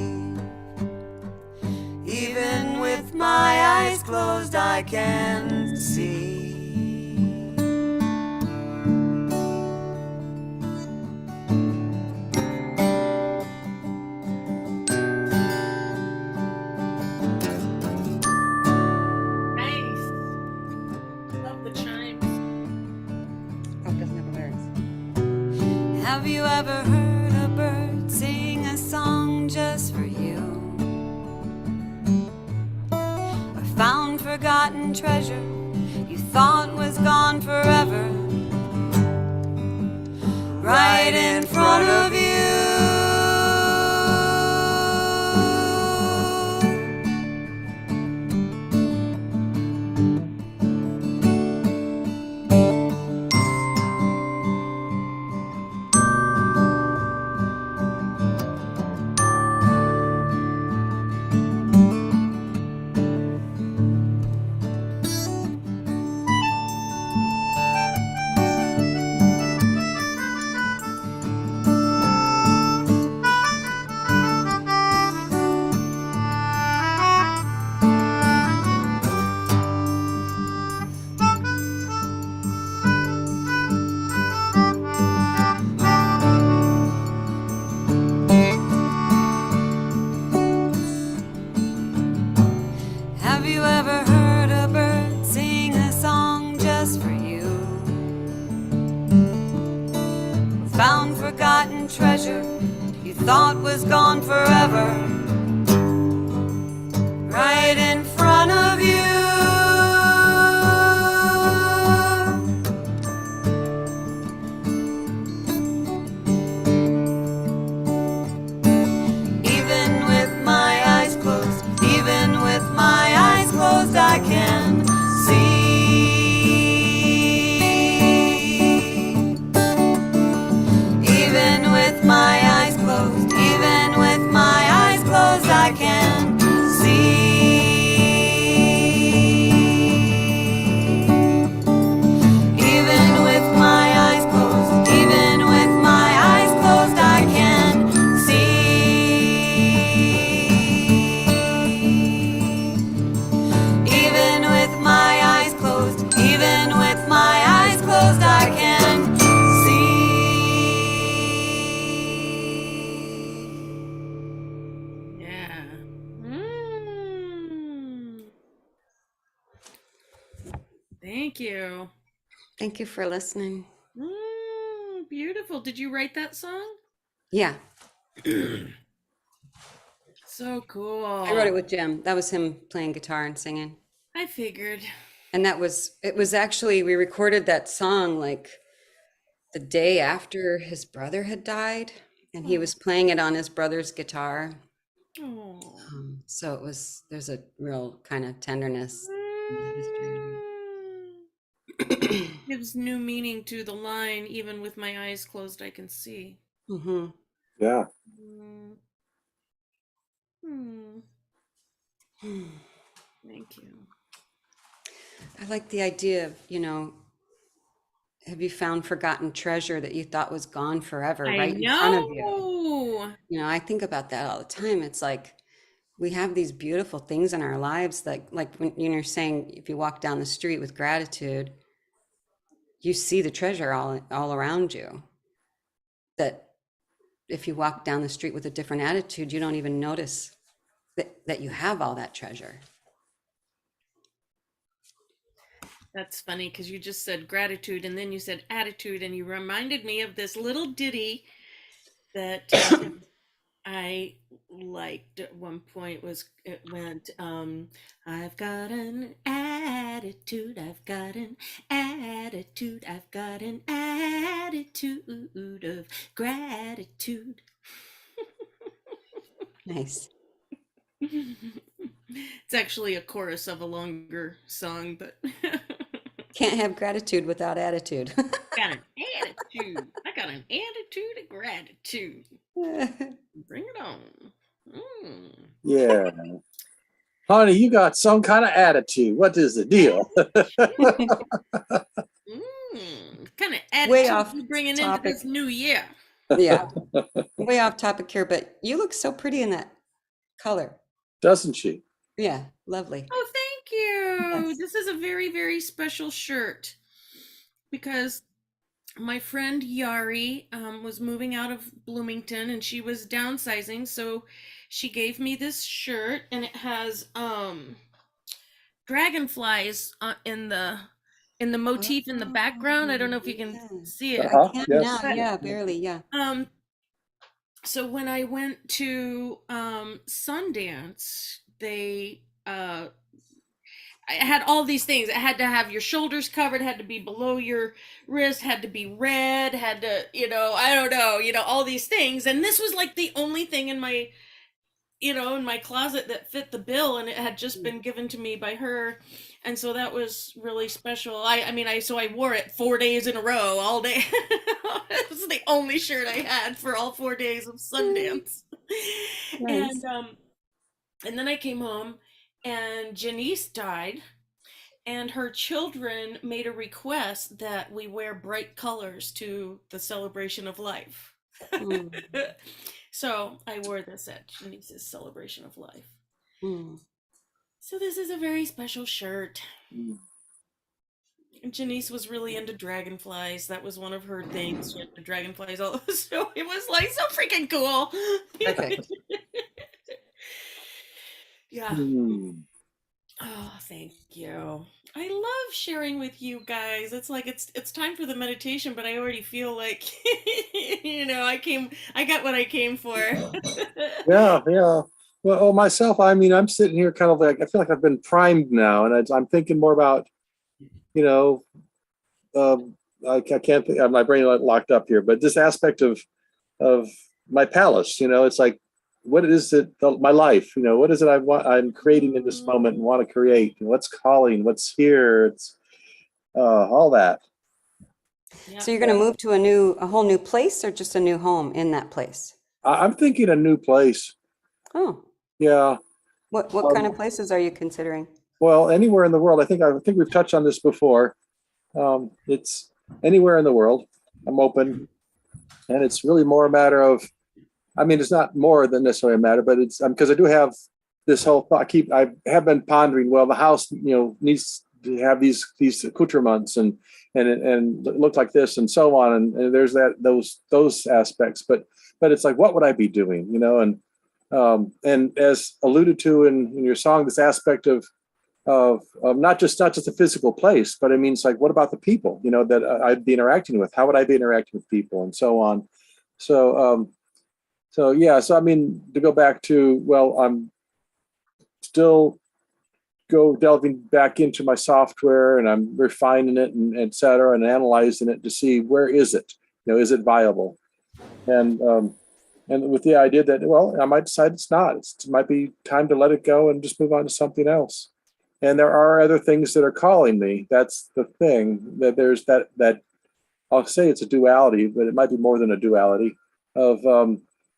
Even with my eyes closed, I can see. Nice. Love the chimes. Oh, it doesn't have words. Have you ever heard a bird sing a song just for you? Or found forgotten treasure you thought was gone forever, right in front of you? Have you ever heard a bird sing a song just for you? Found forgotten treasure you thought was gone forever, right in front of you? Even with my eyes closed, even with my eyes closed, I can see. Even with my eyes closed, even with my eyes closed, I can see. Even with my eyes closed, even with my eyes closed, I can see. Even with my eyes closed, even with my eyes closed, I can see. Yeah. Thank you. Thank you for listening. Beautiful. Did you write that song? Yeah, So cool. I wrote it with Jim. That was him playing guitar and singing. I figured. And it was actually, we recorded that song like the day after his brother had died, and he was playing it on his brother's guitar. Oh. So there's a real kind of tenderness. Gives new meaning to the line, even with my eyes closed, I can see. Mm-hmm. Yeah. Mm. Thank you. I like the idea of, have you found forgotten treasure that you thought was gone forever I right in front of you? know. I think about that all the time. It's like we have these beautiful things in our lives, like when you're saying, if you walk down the street with gratitude, you see the treasure all around you that if you walk down the street with a different attitude, you don't even notice that you have all that treasure. That's funny because you just said gratitude and then you said attitude, and you reminded me of this little ditty that I liked at one point. It went, I've got an attitude, I've got an attitude, I've got an attitude of gratitude. Nice. It's actually a chorus of a longer song, but Can't have gratitude without attitude. got an attitude. I got an attitude of gratitude. Bring it on. Mm. Yeah. Honey, you got some kind of attitude. What is the deal? Kind of Way attitude off you bringing into topic. this new year. Yeah. Way off topic here, but you look so pretty in that color. Doesn't she? Yeah, lovely. Oh, thank you. Yes. This is a very, very special shirt because my friend Yari was moving out of Bloomington and she was downsizing, so she gave me this shirt, and it has dragonflies in the motif in the background. I don't know if you can Yeah. see it. Uh-huh. Can Yes. now, yeah, barely, yeah. So when I went to Sundance, they I had all these things. It had to have your shoulders covered, had to be below your wrist, had to be red, had to, I don't know, all these things. And this was like the only thing in my, in my closet that fit the bill, and it had just been given to me by her. And so that was really special. I wore it 4 days in a row, all day. It was the only shirt I had for all 4 days of Sundance. Nice. And then I came home, and Janice died, and her children made a request that we wear bright colors to the celebration of life. Mm. So I wore this at Janice's celebration of life. Mm. So this is a very special shirt. Mm. And Janice was really into dragonflies. That was one of her things. She had the dragonflies all so it was like so freaking cool. Perfect. Yeah. Hmm. Oh, thank you. I love sharing with you guys. It's like it's time for the meditation, but I already feel like I got what I came for. Yeah, yeah. Well, myself, I'm sitting here kind of like, I feel like I've been primed now, and I'm thinking more about, you know, I can't think, my brain locked up here, but this aspect of my palace, it's like, what is it, my life, what is it I'm creating in this moment and want to create, and what's calling, what's here, it's all that. Yeah. So you're going to move to a whole new place, or just a new home in that place? I'm thinking a new place. Oh, Yeah. what kind of places are you considering? Well, anywhere in the world. I think we've touched on this before. It's anywhere in the world. I'm open, and it's really more a matter of, it's not more than necessarily a matter, but it's because I do have this whole thought. I have been pondering. Well, the house, needs to have these accoutrements and look like this and so on, and there's those aspects. But it's like, what would I be doing? And as alluded to in your song, this aspect of not just a physical place, but it's like, what about the people, that I'd be interacting with? How would I be interacting with people, and so on? So yeah, to go back to, well, I'm still delving back into my software, and I'm refining it and et cetera, and analyzing it to see where is it, is it viable? And with the idea that, well, I might decide it's not. It might be time to let it go and just move on to something else. And there are other things that are calling me. That's the thing, that there's that I'll say it's a duality, but it might be more than a duality of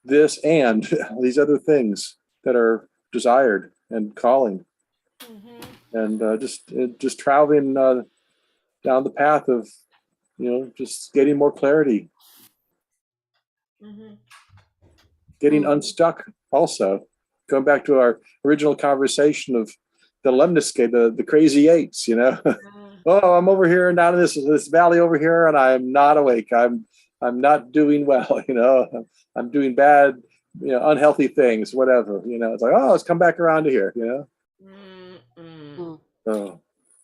this and these other things that are desired and calling. Mm-hmm. And just traveling down the path of, just getting more clarity, Mm-hmm. getting unstuck. Also, going back to our original conversation of the lemniscate, the crazy eights. Oh, I'm over here and down in this valley over here, and I'm not awake. I'm I'm not doing well, I'm doing bad, unhealthy things, whatever, it's like, oh, let's come back around to here, Mm-mm. Mm. so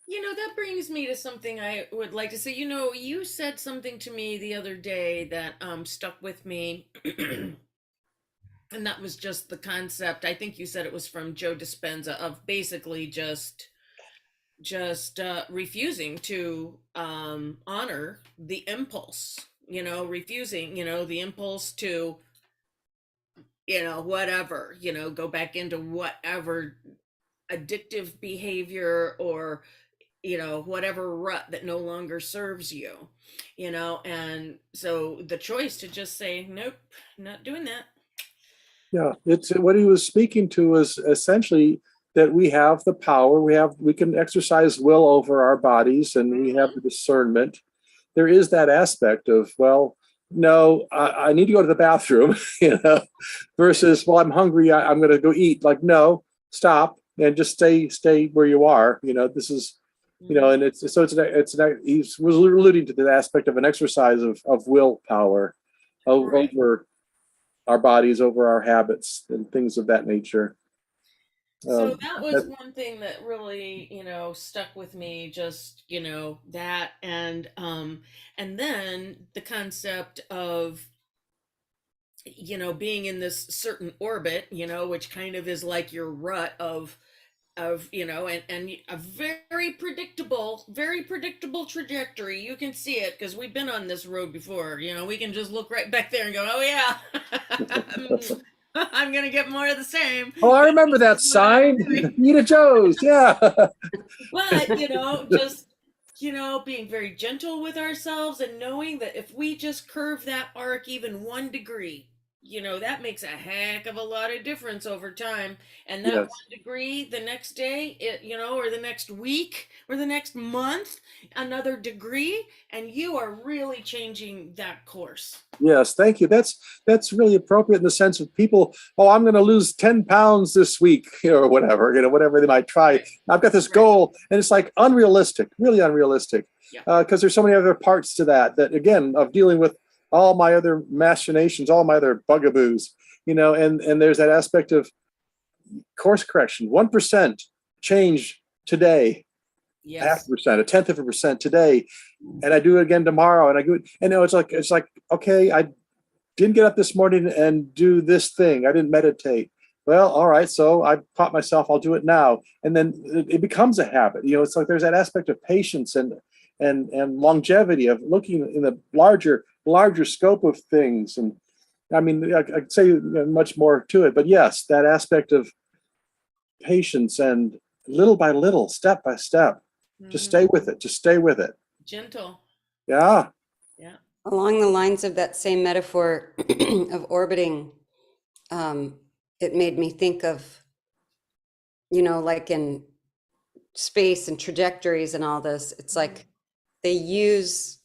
That brings me to something I would like to say. You said something to me the other day that stuck with me. And that was just the concept. I think you said it was from Joe Dispenza of basically just refusing to honor the impulse, refusing, the impulse to, whatever, go back into whatever addictive behavior or whatever rut that no longer serves you, and so the choice to just say nope, not doing that. yeah, it's what he was speaking to was essentially that we have the power, we can exercise will over our bodies, and we have the discernment. There is that aspect of, well, no, I need to go to the bathroom, versus, well, I'm hungry, I'm going to go eat. Like, no, stop and just stay where you are. This is, and he was alluding to the aspect of an exercise of willpower Right. over our bodies, over our habits, and things of that nature. So Um, that was that, one thing that really, stuck with me, just, that and then the concept of, being in this certain orbit, which kind of is like your rut of and a very predictable trajectory. You can see it because we've been on this road before. We can just look right back there and go, oh yeah. I'm gonna get more of the same. oh, I remember that What I'm sign, doing. Nita Joe's. Yeah. But just being very gentle with ourselves and knowing that if we just curve that arc even 1 degree, that makes a heck of a lot of difference over time. And that Yes. 1 degree the next day, or the next week or the next month, another degree, and you are really changing that course. Yes, thank you. That's really appropriate in the sense of people, oh, I'm going to lose 10 pounds this week, or whatever, whatever they might try. Right. I've got this Right. goal, and it's like unrealistic, really unrealistic. Yeah. Because there's so many other parts to that again, of dealing with all my other machinations, all my other bugaboos, and there's that aspect of course correction, 1% change today, half Yes. a percent, a tenth of a percent today, and I do it again tomorrow, and I do it, and it's like, okay, I didn't get up this morning and do this thing. I didn't meditate. Well, all right, so I taught myself I'll do it now, and then it becomes a habit. It's like there's that aspect of patience and longevity of looking in the larger scope of things. And I mean, I'd say much more to it, but yes, that aspect of patience and little by little, step by step, just stay Mhm. with it. Just stay with it. Gentle. Yeah. Yeah. Along the lines of that same metaphor of orbiting, it made me think of, like in space and trajectories and all this, it's like they use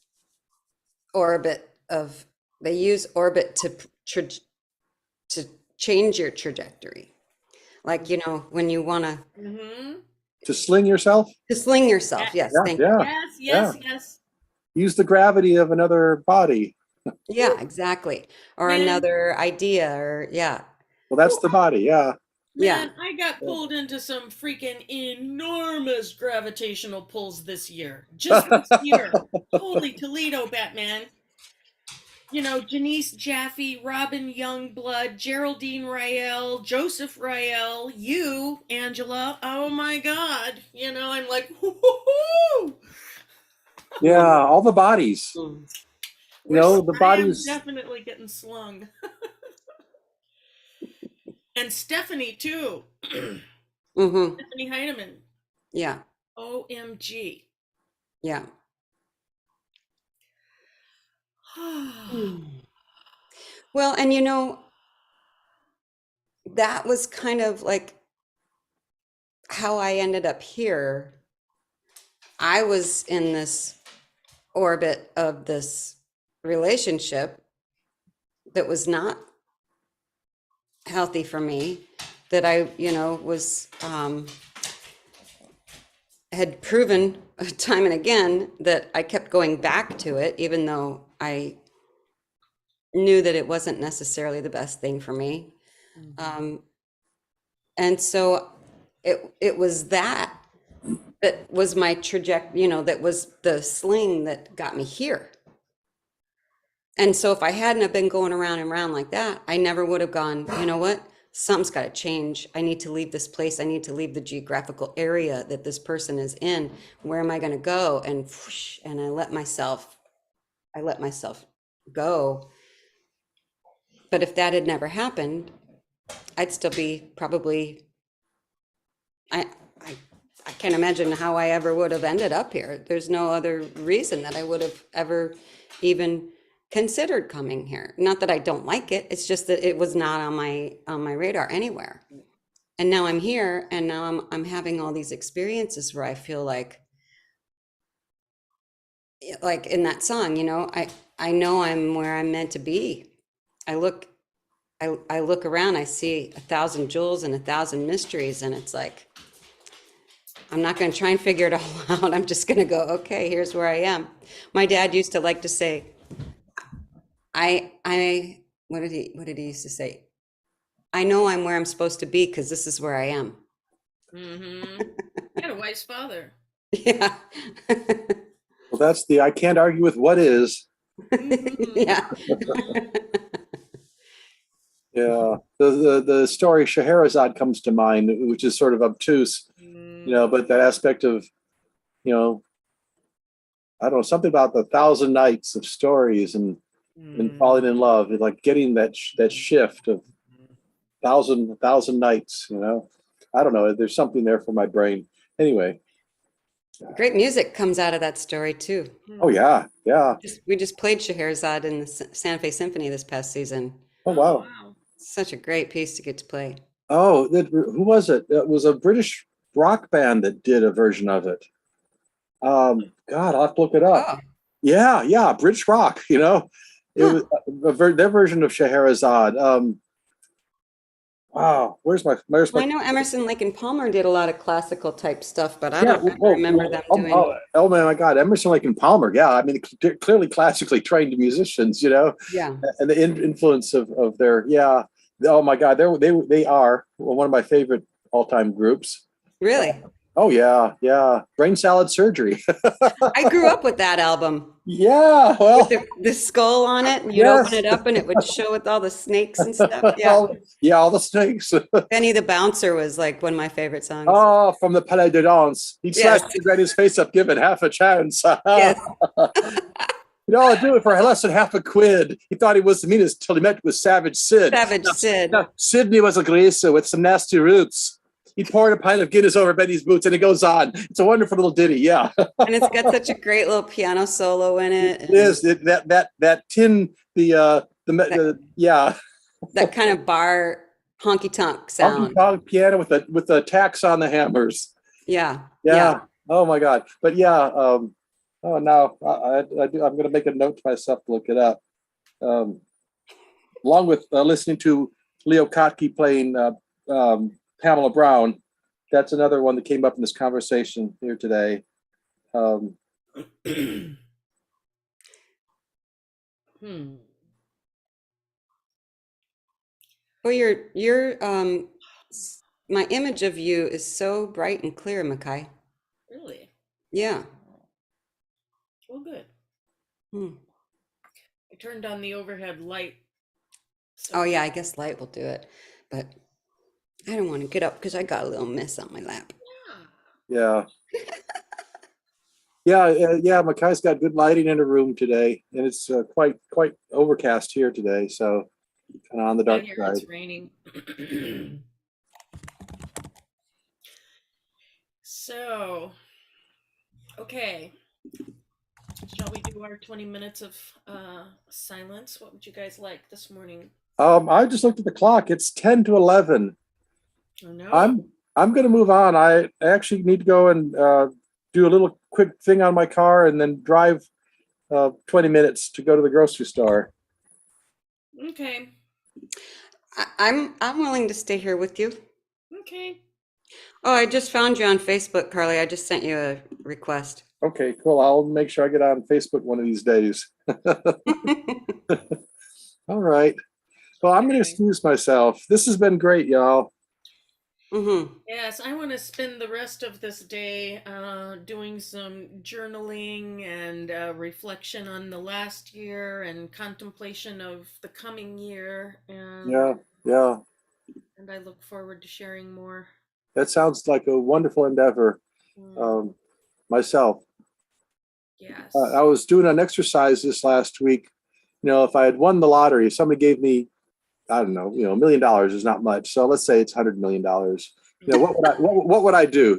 they use orbit to change your trajectory. Like, when you want Mm-hmm. To sling yourself. to sling yourself. Yeah. Yes, Yeah. thank Yeah. Yes. Yeah. Yes. Yes. Use the gravity of another body. you. Yeah, exactly. Or Man. another idea, or yeah. Well, that's the body. Yeah. Yeah. Man, I got pulled into some freaking enormous gravitational pulls this year. Just this year. Holy Toledo, Batman. Janice Jaffe, Robin Youngblood, Geraldine Rael, Joseph Rael, you, Angela. Oh my God. I'm like, whoo. Yeah. All the bodies. Mm. The I am bodies. definitely getting slung. And Stephanie, too. Mm-hmm. Stephanie Heineman. Yeah. OMG. Yeah. Well, and that was kind of like how I ended up here. I was in this orbit of this relationship that was not healthy for me, that I, was had proven time and again that I kept going back to it, even though I knew that it wasn't necessarily the best thing for me. Um, and so it was that was my trajectory, that was the sling that got me here. And so if I hadn't have been going around and around like that, I never would have gone, you know what? Something's got to change. I need to leave this place. I need to leave the geographical area that this person is in. Where am I going to go? And whoosh, and I let myself go. But if that had never happened, I'd still be probably, I, I can't imagine how I ever would have ended up here. There's no other reason that I would have ever even considered coming here. Not that I don't like it. It's just that it was not on my radar anywhere. And now I'm here, and now I'm having all these experiences where I feel like in that song, I know I'm where I'm meant to be. I look around, I see 1,000 jewels and 1,000 mysteries, and it's like, I'm not going to try and figure it all out. I'm just going to go, okay, here's where I am. My dad used to like to say, what did he used to say? I know I'm where I'm supposed to be because this is where I am. Mm-hmm. You had a wise father. Yeah. Well, that's I can't argue with what is. Yeah. Yeah. The story Scheherazade comes to mind, which is sort of obtuse, but that aspect of, I don't know, something about the 1,000 nights of stories and falling in love, like getting that shift of 1,000 nights, I don't know. There's something there for my brain. Anyway. Great music comes out of that story too. Oh yeah. Yeah. We just played Scheherazade in the Santa Fe Symphony this past season. Oh, wow. Such a great piece to get to play. Oh, who was it? It was a British rock band that did a version of it. God, I'll have to look it up. Oh. Yeah, British rock. It was their version of Scheherazade. Wow, where's my? I know Emerson, Lake and Palmer did a lot of classical type stuff, but I don't remember them doing. Oh man, my God, Emerson, Lake and Palmer. Yeah, I mean, they're clearly classically trained musicians. Yeah. And the influence of their Oh my God, they are one of my favorite all-time groups. Really? Oh yeah. Brain Salad Surgery. I grew up with that album. Yeah, well, with the skull on it, and you'd open it up and it would show with all the snakes and stuff. Yeah. All the snakes. Benny the Bouncer was like one of my favorite songs. Oh, from the Palais de Danse. He'd slash his face up, given half a chance. Yes. I'll do it for less than half a quid. He thought he was the meanest till he met with Savage Sid. Sid. Sidney was a greaser with some nasty roots. He poured a pint of Guinness over Betty's boots, and it goes on. It's a wonderful little ditty, yeah. And it's got such a great little piano solo in it. It is that tin yeah. That kind of bar honky tonk sound. Honky tonk piano with the tacks on the hammers. Yeah. Oh my God! But yeah. Now I'm going to make a note to myself to look it up. Along with listening to Leo Kottke playing Pamela Brown, that's another one that came up in this conversation here today. Well, your my image of you is so bright and clear, Makai. Really? Yeah. Well, good. I turned on the overhead light. Oh yeah, I guess light will do it, but I don't want to get up because I got a little mess on my lap. Yeah. Yeah. Makai's got good lighting in her room today, and it's quite overcast here today, so kind of on the dark side. It's raining. So, okay. Shall we do our 20 minutes of silence? What would you guys like this morning? I just looked at the clock. It's 10 to 11. Oh, no. I'm going to move on. I actually need to go and do a little quick thing on my car and then drive 20 minutes to go to the grocery store. Okay. I'm willing to stay here with you. Okay. Oh, I just found you on Facebook, Carly. I just sent you a request. Okay, cool. I'll make sure I get on Facebook one of these days. All right. Well, I'm going to Okay. excuse myself. This has been great, y'all. Mm-hmm. Yes, I want to spend the rest of this day doing some journaling and reflection on the last year and contemplation of the coming year, Yeah, yeah. and I look forward to sharing more. That sounds like a wonderful endeavor. Mm, Um, myself, I yes. was doing an exercise this last week. If I had won the lottery, if somebody gave me, I don't know, $1 million is not much. So let's say it's $100 million. What would I do?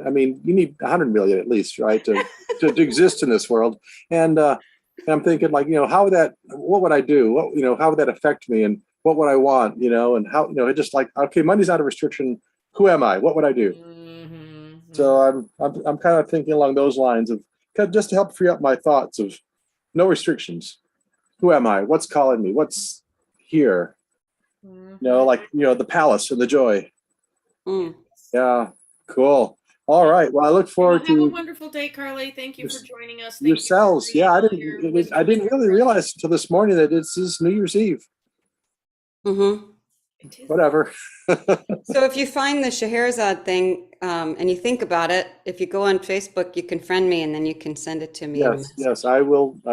I mean, you need 100 million at least, right, to exist in this world. And I'm thinking, like, what would I do? How would that affect me? And what would I want? And how, it just like, okay, money's not a restriction. Who am I? What would I do? Mm-hmm. So I'm kind of thinking along those lines of just to help free up my thoughts of no restrictions. Who am I? What's calling me? What's here? Mm-hmm. Like, the palace and the joy. Mm. Yeah, cool. All right. Well, I look Well, forward have a to wonderful day, Carly. Thank you your, for joining us. Thank you for yourselves. Yeah, bringing all your I wisdom and didn't really insight. realize until this morning that it's New Year's Eve. Mm-hmm. It is. Whatever. So if you find the Scheherazade thing, and you think about it, if you go on Facebook, you can friend me and then you can send it to me in a Yes, yes, message. I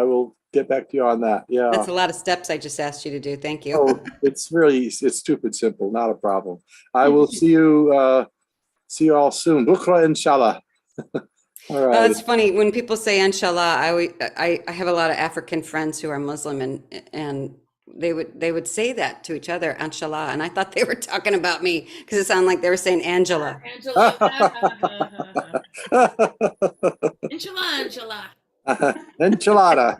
will get back to you on that. Yeah. That's a lot of steps I just asked you to do. Thank you. Oh, it's stupid simple, not a problem. I will see you all soon. Bukra inshallah. All right. It's funny when people say inshallah. I have a lot of African friends who are Muslim, and they would say that to each other, inshallah, and I thought they were talking about me because it sounded like they were saying Angela. Angela. Inshallah, inshallah. Enchilada.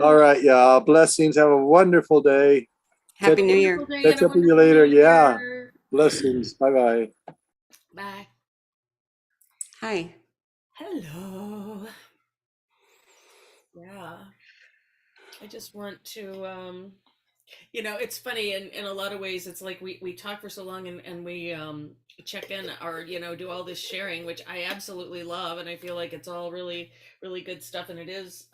All right, y'all. Blessings. Have a wonderful day. Have Happy Catch, a New Year. wonderful day and catch a up with you wonderful new later. Yeah. year. Blessings. Bye bye. Bye. Hi. Hello. Yeah. I just want to it's funny in a lot of ways. It's like we talk for so long and we check in or do all this sharing, which I absolutely love, and I feel like it's all really really good stuff, and it is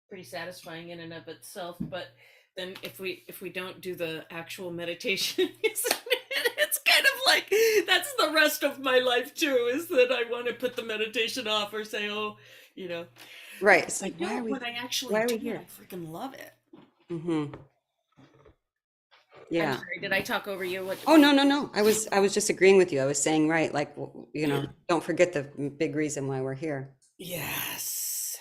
pretty satisfying in and of itself. But then if we don't do the actual meditation, it's kind of like that's the rest of my life too, is that I want to put the meditation off or say, oh, you know Right. but It's I like, don't. When I actually why are do we it, here? I freaking love it. Mm-hmm. I'm Yeah. sorry, did I talk over you? Oh, no, no, no. I was just agreeing with you. I was saying, right, like, don't forget the big reason why we're here. Yes.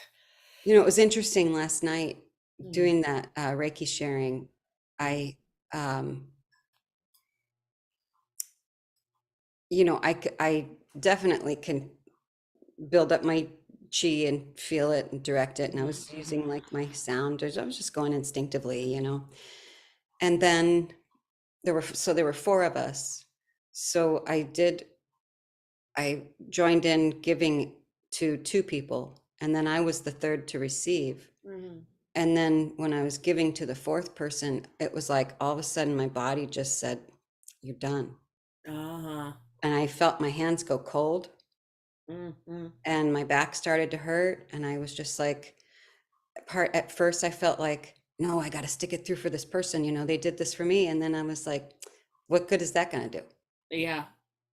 It was interesting last night Mm, doing that Reiki sharing. I, um, I definitely can build up my chi and feel it and direct it. And I was using like my sound. I was just going instinctively. And then there were four of us. So I joined in giving to two people, and then I was the third to receive. mhm. And then when I was giving to the fourth person, it was like all of a sudden my body just said, "You're done." Uh-huh. And I felt my hands go cold Mm-hmm. and my back started to hurt. And I was just like, at first I felt like, no, I got to stick it through for this person. They did this for me. And then I was like, what good is that going to do? Yeah.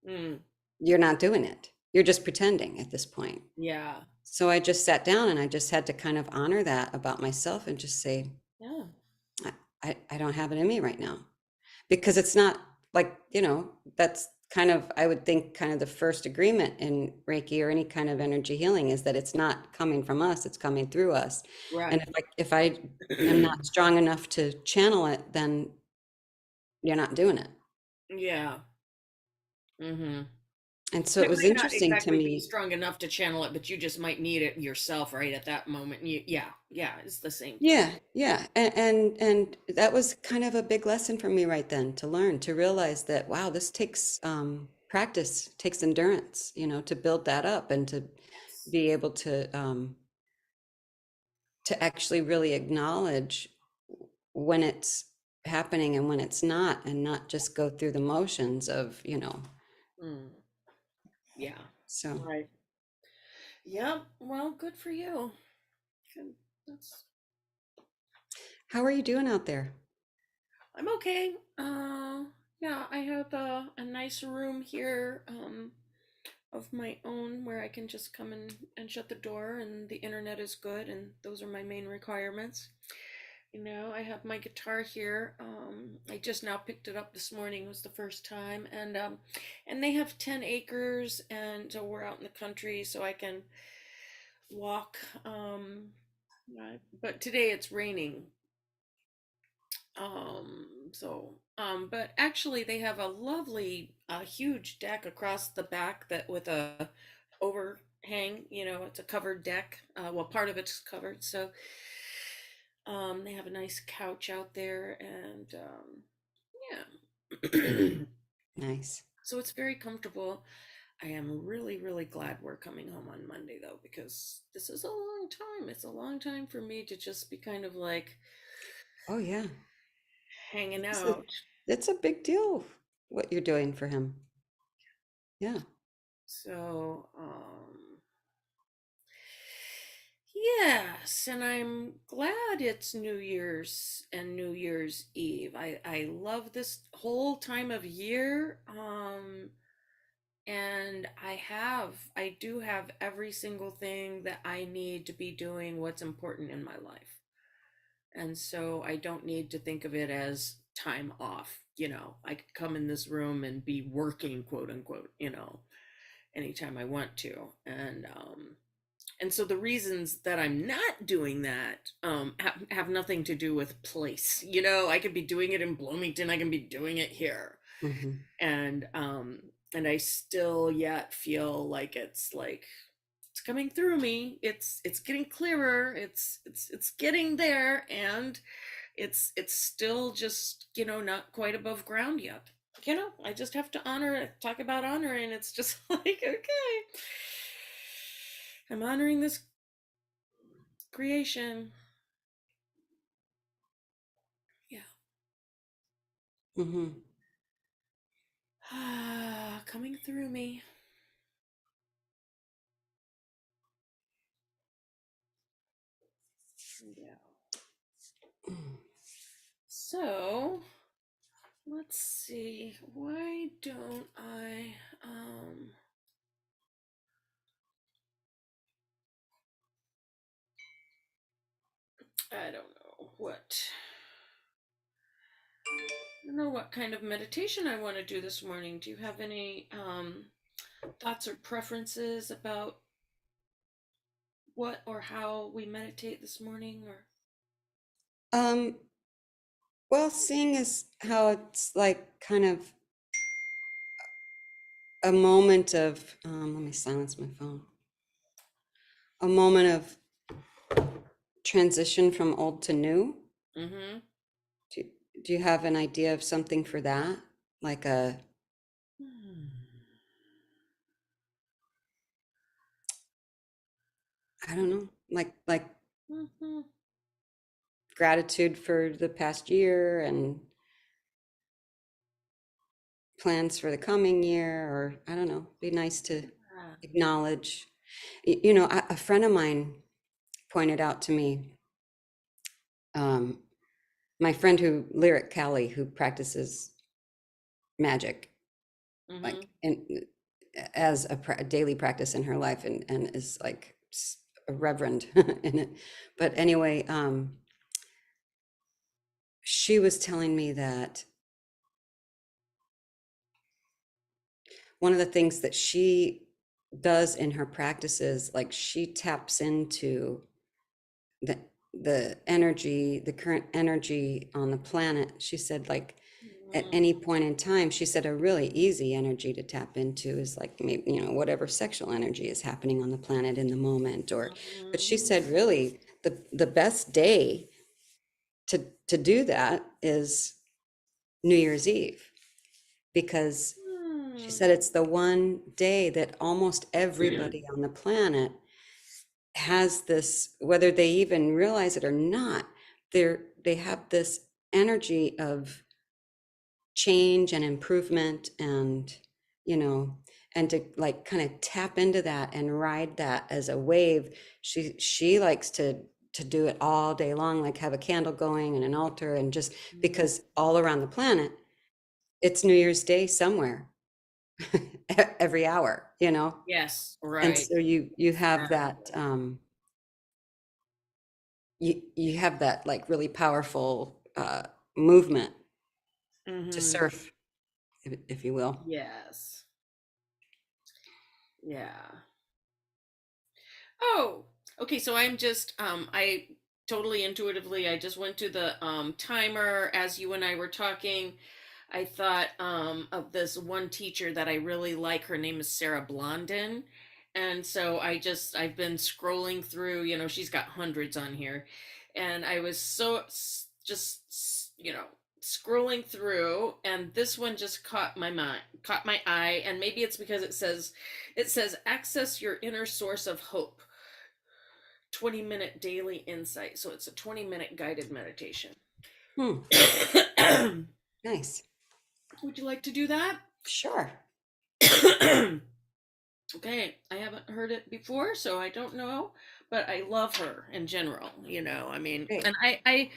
Mm, You're not doing it. You're just pretending at this point. yeah. So I just sat down and I just had to kind of honor that about myself and just say, Yeah. I don't have it in me right now. Because it's not like, that's kind of, I would think, kind of the first agreement in Reiki or any kind of energy healing is that it's not coming from us, it's coming through us. And Right. if I am not strong enough to channel it, then you're not doing it. Yeah. Mm-hmm. And so it It was might not interesting to exactly be me. strong enough to channel it, but you just might need it yourself right at that moment. Yeah, it's the same thing. Yeah, yeah. And that was kind of a big lesson for me right then, to learn, to realize that, wow, this takes practice, takes endurance, to build that up and to Yes. be able to actually really acknowledge when it's happening and when it's not, and not just go through the motions of. Mm, yeah. So Right. Yep. Well, good for you. Good. That's How are you doing out there? I'm okay. Yeah, I have a nice room here of my own where I can just come in and shut the door, and the internet is good, and those are my main requirements. You know, I have my guitar here. I just now picked it up this morning, was the first time, and they have 10 acres, and so we're out in the country, so I can walk. But today it's raining. But actually they have a lovely, huge deck across the back that with a overhang, you know, it's a covered deck. Well, part of it's covered. So, they have a nice couch out there and, yeah. Nice. So it's very comfortable. I am really, really glad we're coming home on Monday though, because this is a long time. It's a long time for me to just be kind of like Oh yeah. hanging It's a, out. it's a big deal what you're doing for him. Yeah. So, yes, and I'm glad it's New Year's and New Year's Eve. I love this whole time of year. And I do have every single thing that I need to be doing what's important in my life. And so I don't need to think of it as time off. You know, I could come in this room and be working, quote unquote, you know, anytime I want to. And so the reasons that I'm not doing that have nothing to do with place. You know, I could be doing it in Bloomington, I can be doing it here. Hmm. And and I still yet feel like it's coming through me. It's getting clearer. It's getting there, and it's still just, you know, not quite above ground yet. You know, I just have to honor it, talk about honoring. It's just like, okay, I'm honoring this creation. Yeah. Hmm. Coming through me. Yeah. So let's see. Why don't I don't know what I don't know what kind of meditation I want to do this morning. Do you have any thoughts or preferences about what or how we meditate this morning? Or Um, well, seeing as how it's like kind of a moment of, let me silence my phone, a moment of transition from old to new. mm-hmm. Do, do you have an idea of something for that? Like a, I don't know, like Mm-hmm. gratitude for the past year and plans for the coming year, or I don't know, be nice to acknowledge. You know, a friend of mine pointed out to me, um, my friend who, Lyric Callie, who practices magic, Mm-hmm. like in, as a daily practice in her life, and is like a reverend in it. But anyway, she was telling me that one of the things that she does in her practices, like she taps into the energy, the current energy on the planet. She said, like, at any point in time, she said a really easy energy to tap into is like, maybe, you know, whatever sexual energy is happening on the planet in the moment. Or, but she said really the best day to do that is New Year's Eve, because she said it's the one day that almost everybody on the planet has this, whether they even realize it or not, they have this energy of change and improvement, and, you know, and to like kind of tap into that and ride that as a wave. She likes to to do it all day long, like have a candle going and an altar, and just because all around the planet, it's New Year's Day somewhere every hour, you know? Yes, And right. so you have that, you have that like really powerful movement to Mm-hmm. surf, if you will. Yes. Yeah. Oh, okay. So I'm just I totally intuitively I just went to the timer as you and I were talking. I thought of this one teacher that I really like. Her name is Sarah Blondin. And so I've been scrolling through, she's got hundreds on here. And I was scrolling through, and this one just caught my eye, and maybe it's because it says access your inner source of hope. 20-minute daily insight. So it's a 20-minute guided meditation. Hmm, nice. Would you like to do that? Sure. Okay, I haven't heard it before, so I don't know, but I love her in general. I mean, Great. and I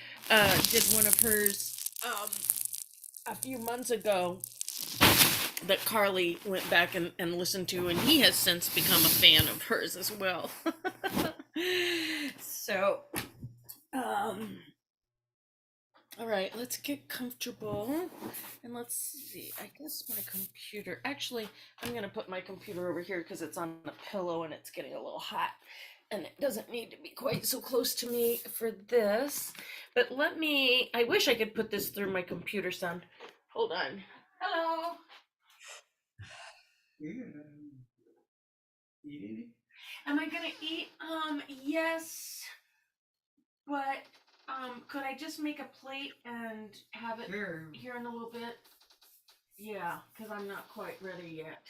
did one of hers a few months ago that Carly went back and listened to, and he has since become a fan of hers as well. So, um, all right, let's get comfortable, and let's see. I guess my computer. Actually, I'm gonna put my computer over here because it's on a pillow and it's getting a little hot, and it doesn't need to be quite so close to me for this. But let me. I wish I could put this through my computer sound. Hold on. Hello. Am I gonna eat? Yes. But could I just make a plate and have it here in a little bit? Yeah, because I'm not quite ready yet.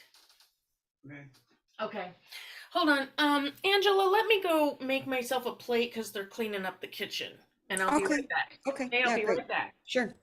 Okay. Hold on. Angela, let me go make myself a plate because they're cleaning up the kitchen. And I'll be Okay. right back. Okay. Okay, I'll Yeah, be great. right back. Sure.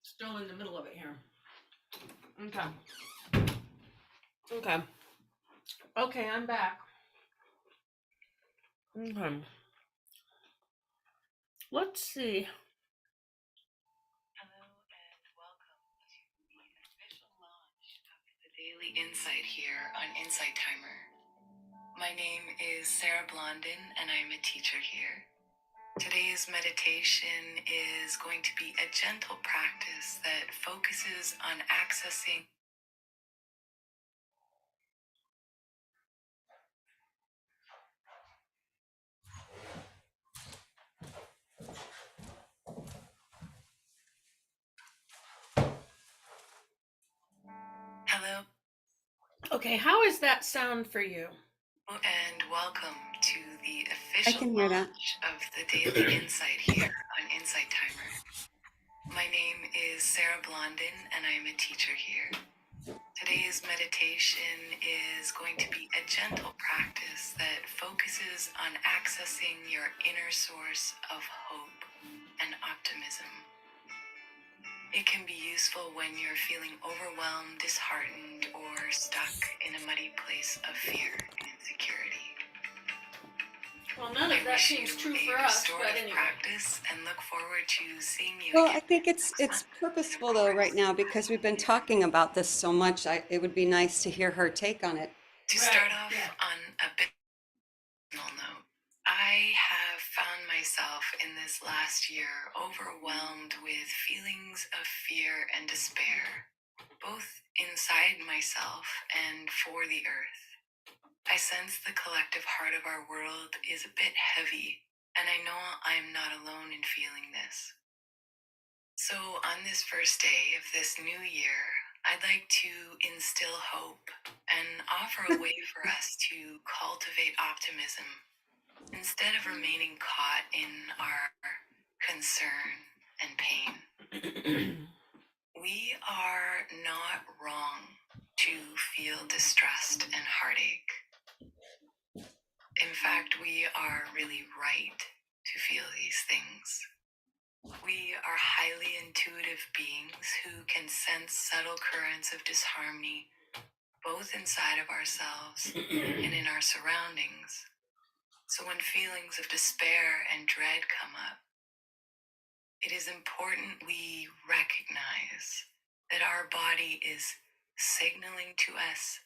Still in the middle of it here. Okay. Okay. Okay, I'm back. Okay. Let's see. Hello and welcome to the official launch of the Daily Insight here on Insight Timer. My name is Sarah Blondin and I'm a teacher here. Today's meditation is going to be a gentle practice that focuses on accessing. Hello Okay, how is that sound for you? and welcome to the I official can hear that. launch of the Daily Insight here on Insight Timer. My name is Sarah Blondin and I'm a teacher here. Today's meditation is going to be a gentle practice that focuses on accessing your inner source of hope and optimism. It can be useful when you're feeling overwhelmed, disheartened, or stuck in a muddy place of fear and insecurity. Well, none I of that wish seems you true a for us, but restorative anyway. practice and look forward to seeing you Well, again I think next it's month. purposeful And of though right course, now because we've been talking about this so much. It would be nice to hear her take on it. to Right, start off yeah. on a personal note, I have found myself in this last year overwhelmed with feelings of fear and despair, both inside myself and for the earth. I sense the collective heart of our world is a bit heavy, and I know I am not alone in feeling this. So, on this first day of this new year, I'd like to instill hope and offer a way for us to cultivate optimism instead of remaining caught in our concern and pain. We are not wrong to feel distressed and heartache. In fact, we are really right to feel these things. We are highly intuitive beings who can sense subtle currents of disharmony both inside of ourselves and in our surroundings. So when feelings of despair and dread come up, it is important we recognize that our body is signaling to us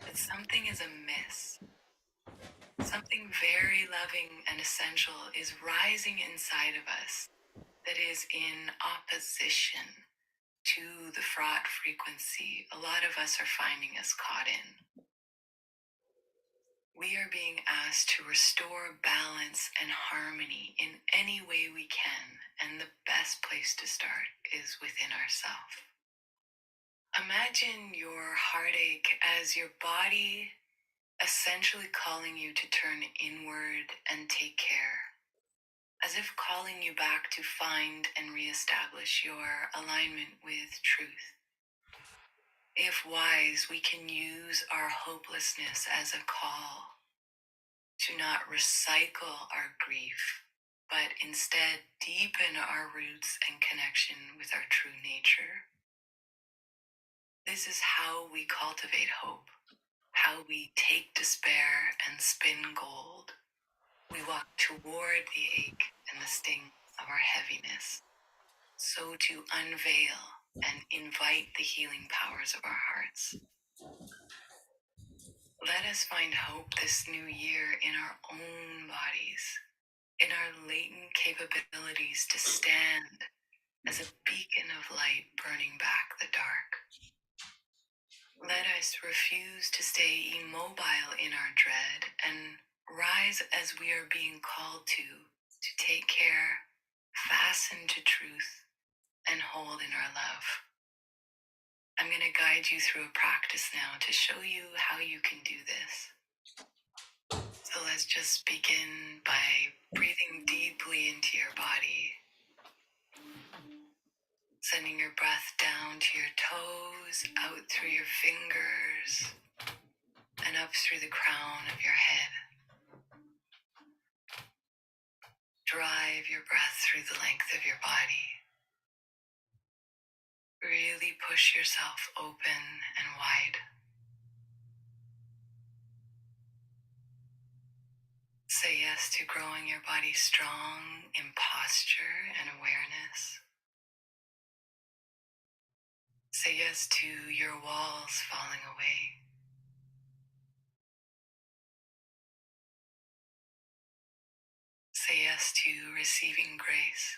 that something is amiss. Something very loving and essential is rising inside of us that is in opposition to the fraught frequency a lot of us are finding us caught in. We are being asked to restore balance and harmony in any way we can, and the best place to start is within ourselves. Imagine your heartache as your body essentially calling you to turn inward and take care, as if calling you back to find and reestablish your alignment with truth. If wise, we can use our hopelessness as a call to not recycle our grief, but instead deepen our roots and connection with our true nature. This is how we cultivate hope, how we take despair and spin gold. We walk toward the ache and the sting of our heaviness, so to unveil and invite the healing powers of our hearts. Let us find hope this new year in our own bodies, in our latent capabilities to stand as a beacon of light burning back the dark. Let us refuse to stay immobile in our dread and rise as we are being called to take care, fasten to truth, and hold in our love. I'm going to guide you through a practice now to show you how you can do this. So let's just begin by breathing deeply into your body, sending your breath down to your toes, out through your fingers, and up through the crown of your head. Drive your breath through the length of your body. Really push yourself open and wide. Say yes to growing your body strong in posture and awareness. Say yes to your walls falling away. Say yes to receiving grace.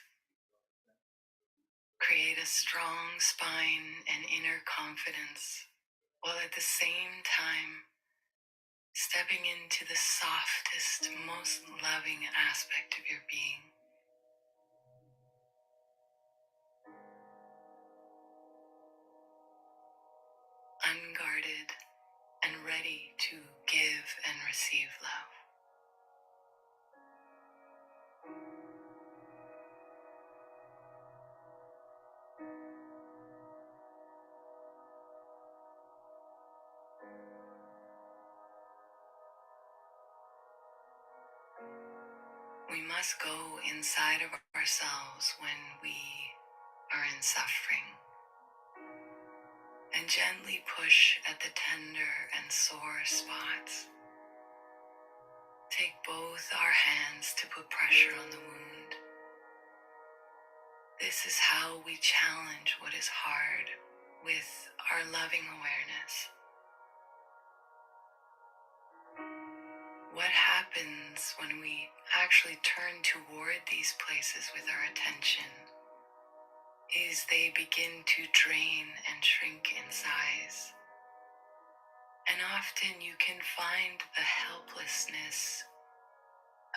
Create a strong spine and inner confidence, while at the same time stepping into the softest, most loving aspect of your being. Unguarded and ready to give and receive love. We must go inside of ourselves when we are in suffering and gently push at the tender and sore spots. take both our hands to put pressure on the wound. This is how we challenge what is hard with our loving awareness. What happens when we actually turn toward these places with our attention is they begin to drain and shrink in size. And often you can find the helplessness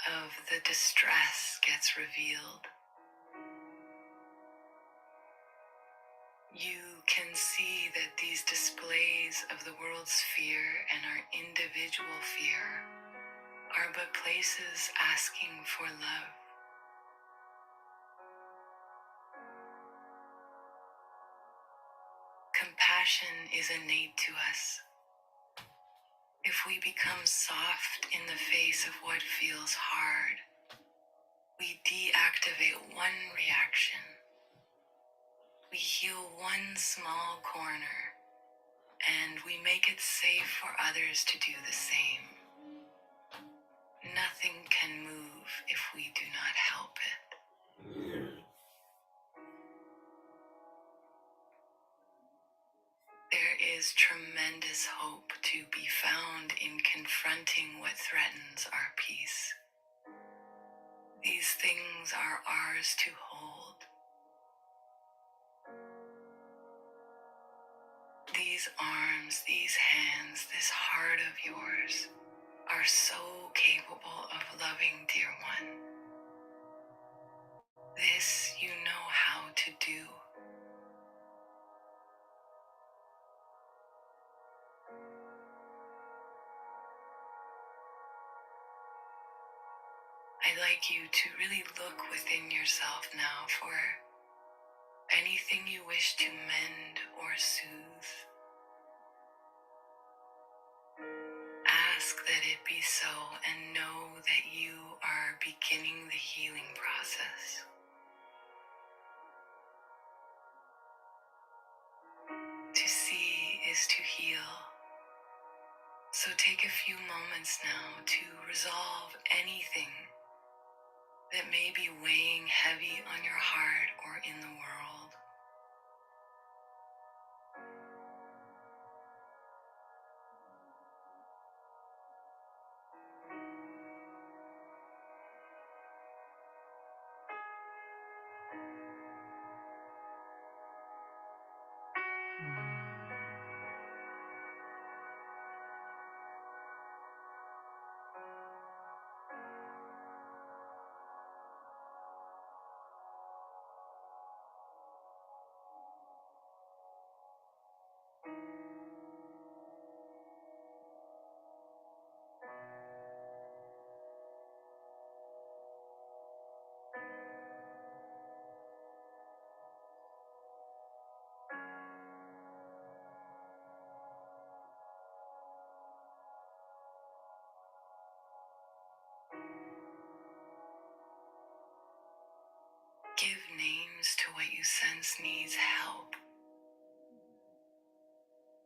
of the distress gets revealed. You can see that these displays of the world's fear and our individual fear are but places asking for love. Compassion is innate to us. If we become soft in the face of what feels hard, we deactivate one reaction. We heal one small corner, and we make it safe for others to do the same. Nothing can move if we do not help it. There is tremendous hope to be found in confronting what threatens our peace. These things are ours to hold. These arms, these hands, this heart of yours are so capable of loving, dear one. This you know how to do. I'd like you to really look within yourself now for anything you wish to mend or soothe. Ask that it be so and know that you are beginning the healing process. To see is to heal. So take a few moments now to resolve anything that may be weighing heavy on your heart or in the world. Give names to what you sense needs help.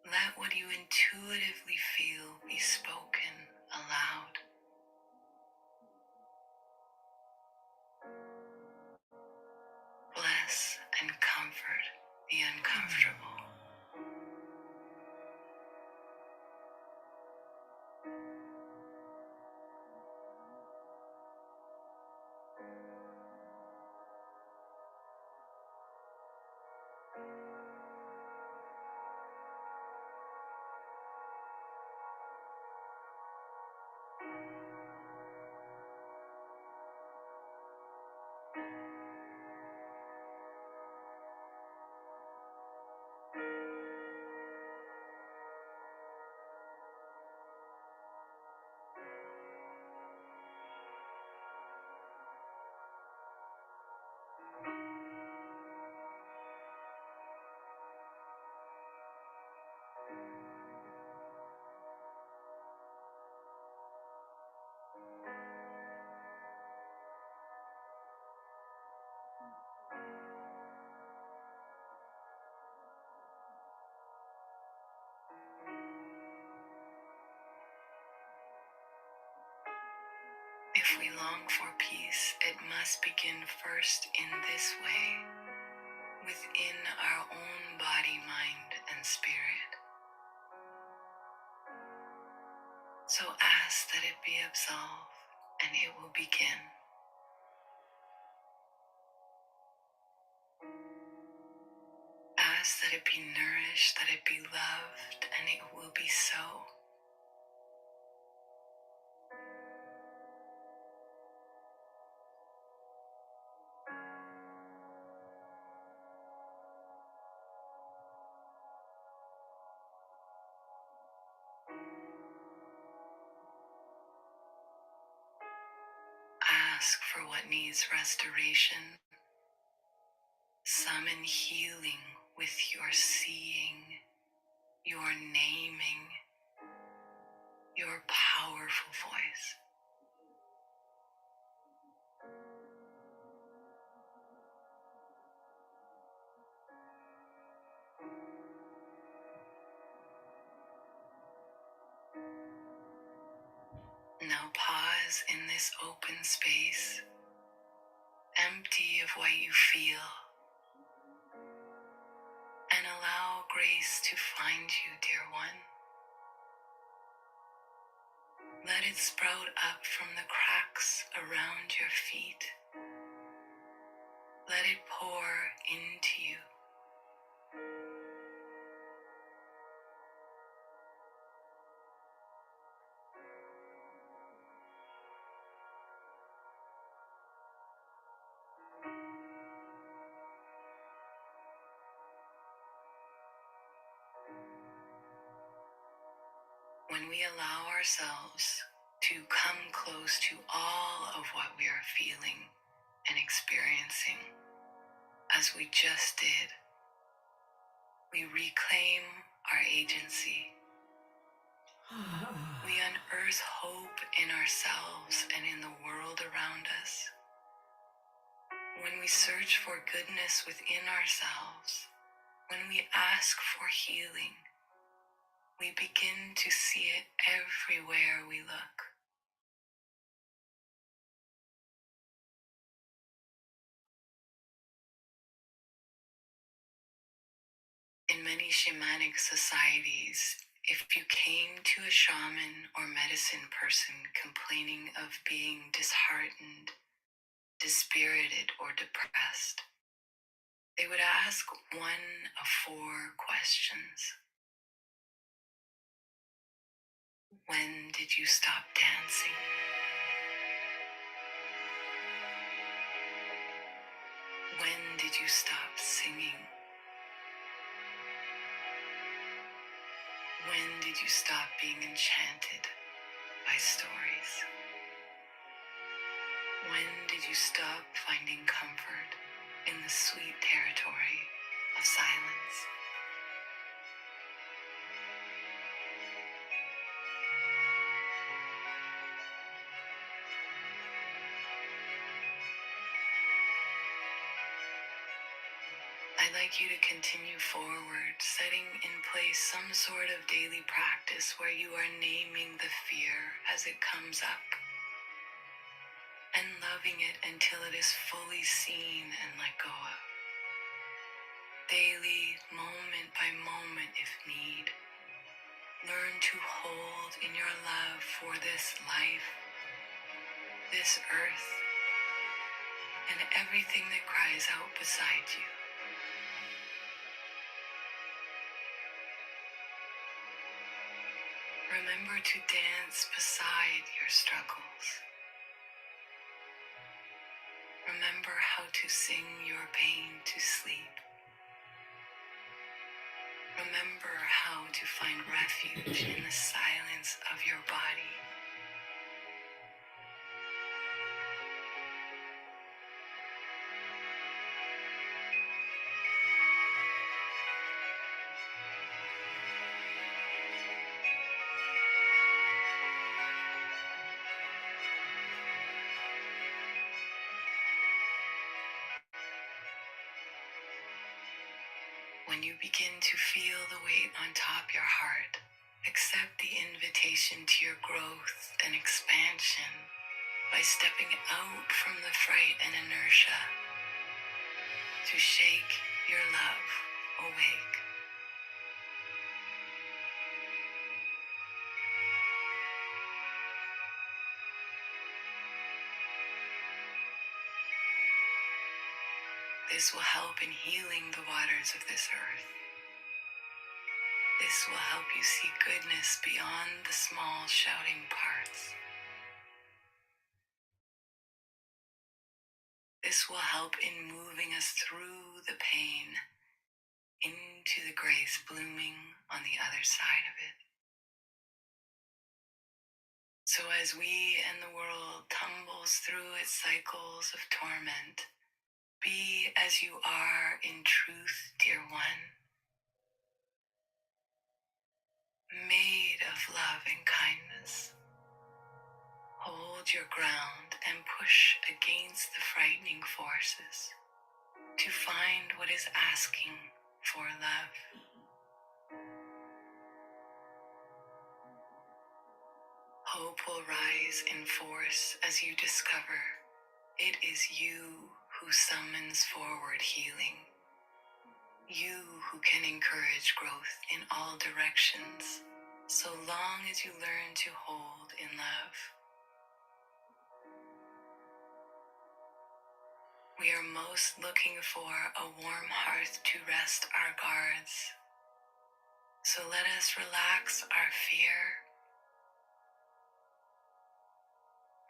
Let what you intuitively feel be spoken aloud. Bless and comfort the uncomfortable. If we long for peace, it must begin first in this way, within our own body, mind, and spirit. So ask that it be absolved, and it will begin. Ask that it be nourished, that it be loved, and it will be so. Ask for what needs restoration. Summon healing with your seeing, your naming, your powerful voice. Now pause in this open space, empty of what you feel, and allow grace to find you, dear one. Let it sprout up from the cracks around your feet. Let it pour into you. When we allow ourselves to come close to all of what we are feeling and experiencing, as we just did, we reclaim our agency. We unearth hope in ourselves and in the world around us. When we search for goodness within ourselves, when we ask for healing, we begin to see it everywhere we look. In many shamanic societies, if you came to a shaman or medicine person complaining of being disheartened, dispirited, or depressed, they would ask one of four questions. When did you stop dancing? When did you stop singing? When did you stop being enchanted by stories? When did you stop finding comfort in the sweet territory of silence? I'd like you to continue forward, setting in place some sort of daily practice where you are naming the fear as it comes up and loving it until it is fully seen and let go of. Daily, moment by moment if need, learn to hold in your love for this life, this earth, and everything that cries out beside you. Remember to dance beside your struggles. Remember how to sing your pain to sleep. Remember how to find refuge in the silence of your body. When you begin to feel the weight on top your heart, accept the invitation to your growth and expansion. by stepping out from the fright and inertia to shake your love awake. This will help in healing the waters of this earth. This will help you see goodness beyond the small shouting parts. This will help in moving us through the pain into the grace blooming on the other side of it. So as we and the world tumbles through its cycles of torment, be as you are in truth, dear one, made of love and kindness. Hold your ground and push against the frightening forces to find what is asking for love. Hope will rise in force as you discover it is you who summons forward healing. You who can encourage growth in all directions, so long as you learn to hold in love. We are most looking for a warm hearth to rest our guards. So let us relax our fear,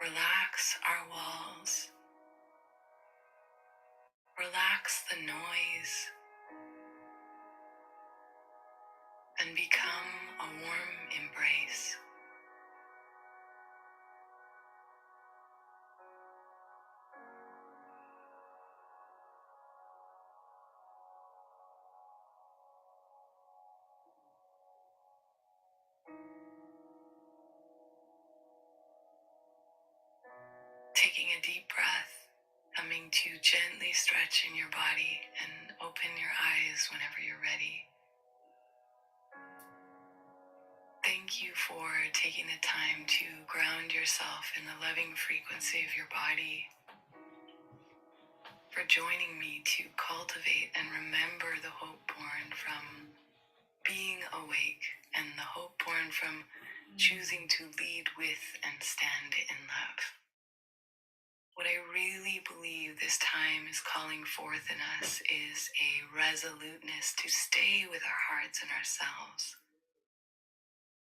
relax our walls, relax the noise, and become a warm embrace. Taking a deep breath, coming to gently stretch in your body and open your eyes whenever you're ready. Thank you for taking the time to ground yourself in the loving frequency of your body, for joining me to cultivate and remember the hope born from being awake and the hope born from choosing to lead with and stand in love. What I really believe this time is calling forth in us is a resoluteness to stay with our hearts and ourselves,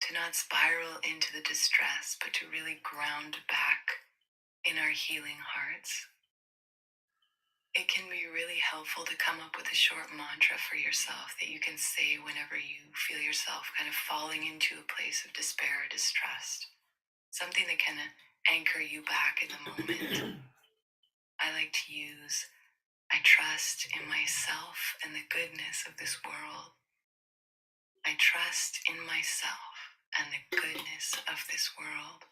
to not spiral into the distress, but to really ground back in our healing hearts. It can be really helpful to come up with a short mantra for yourself that you can say whenever you feel yourself kind of falling into a place of despair or distrust. Something that can anchor you back in the moment. I like to use, I trust in myself and the goodness of this world. I trust in myself and the goodness of this world.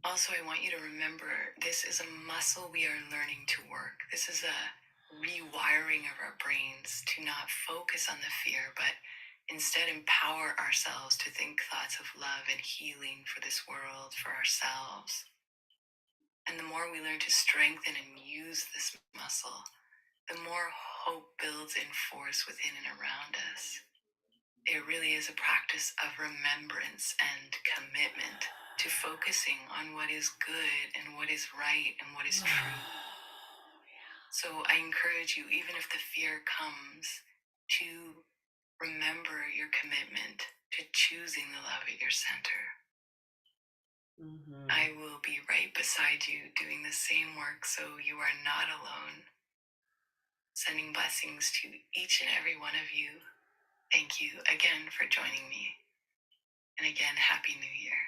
Also, I want you to remember this is a muscle we are learning to work. This is a rewiring of our brains to not focus on the fear, but instead empower ourselves to think thoughts of love and healing for this world, for ourselves. And the more we learn to strengthen and use this muscle, the more hope builds in force within and around us. It really is a practice of remembrance and commitment to focusing on what is good and what is right and what is true. So I encourage you, even if the fear comes, to remember your commitment to choosing the love at your center. I will be right beside you doing the same work, so you are not alone. Sending blessings to each and every one of you. Thank you again for joining me. And again, Happy New Year.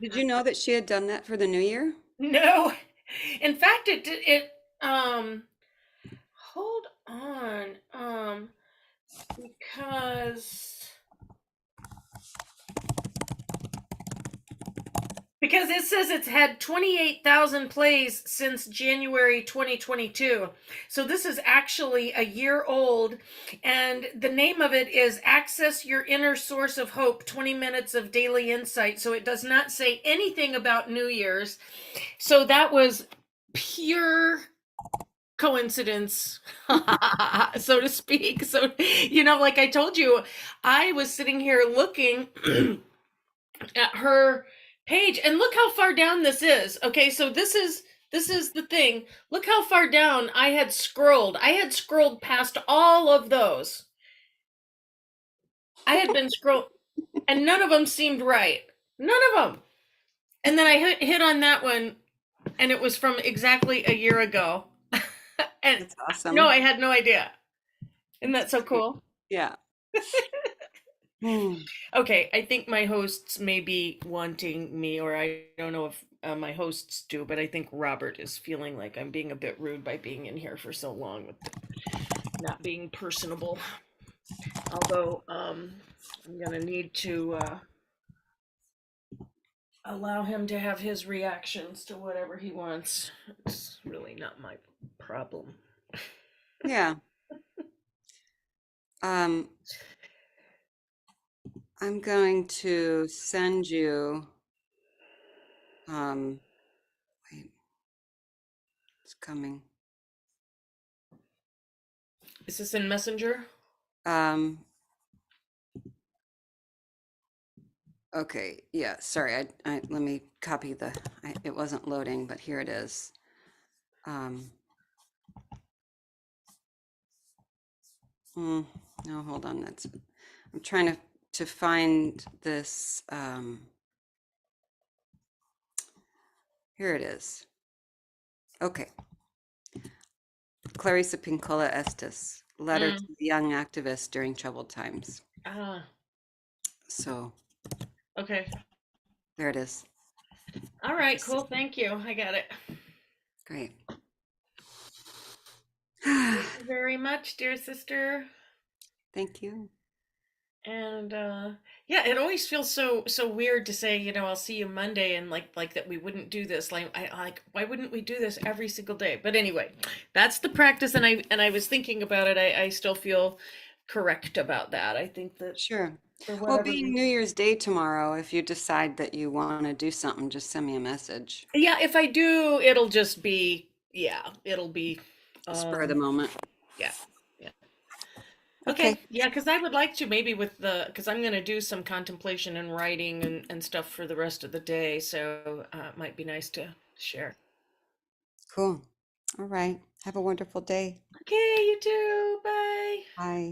Did you know that she had done that for the new year? No, in fact, hold on, because Because it says it's had 28,000 plays since January 2022. So this is actually a year old. And the name of it is Access Your Inner Source of Hope 20 Minutes of Daily Insight. So it does not say anything about New Year's. So that was pure coincidence, so to speak. So, like I told you, I was sitting here looking at her page, and look how far down this is. Okay, so this is the thing. Look how far down I had scrolled. I had scrolled past all of those. I had been scrolled, and none of them seemed right. None of them. And then I hit on that one, and it was from exactly a year ago. And That's awesome. no, I had no idea. Isn't that so cool? Yeah. Hmm. Okay, I think my hosts may be wanting me, or I don't know if my hosts do, but I think Robert is feeling like I'm being a bit rude by being in here for so long with not being personable. Although I'm gonna need to allow him to have his reactions to whatever he wants. It's really not my problem. Yeah. I'm going to send you, wait, it's coming. Is this in Messenger? Okay, yeah, sorry, I let me copy it wasn't loading, but here it is. No, hold on, I'm trying to find this, here it is. Okay. Clarissa Pinkola Estes, letter to the young activist during troubled times. Ah, So okay. there it is. All right, cool. Thank you. I got it. Great. Thank you very much, dear sister. Thank you. And yeah, it always feels so weird to say, I'll see you Monday, and like that we wouldn't do this. Like why wouldn't we do this every single day? But anyway, that's the practice, and I was thinking about it. I still feel correct about that. I think that Sure. for Well, whatever being New Year's Day tomorrow, if you decide that you want to do something, just send me a message. yeah, if I do, it'll just be it'll be Spur of the moment. yeah. Okay. Okay, yeah, because I would like to maybe because I'm going to do some contemplation and writing and stuff for the rest of the day, so it might be nice to share. Cool. All right. Have a wonderful day. Okay, you too. Bye. Bye.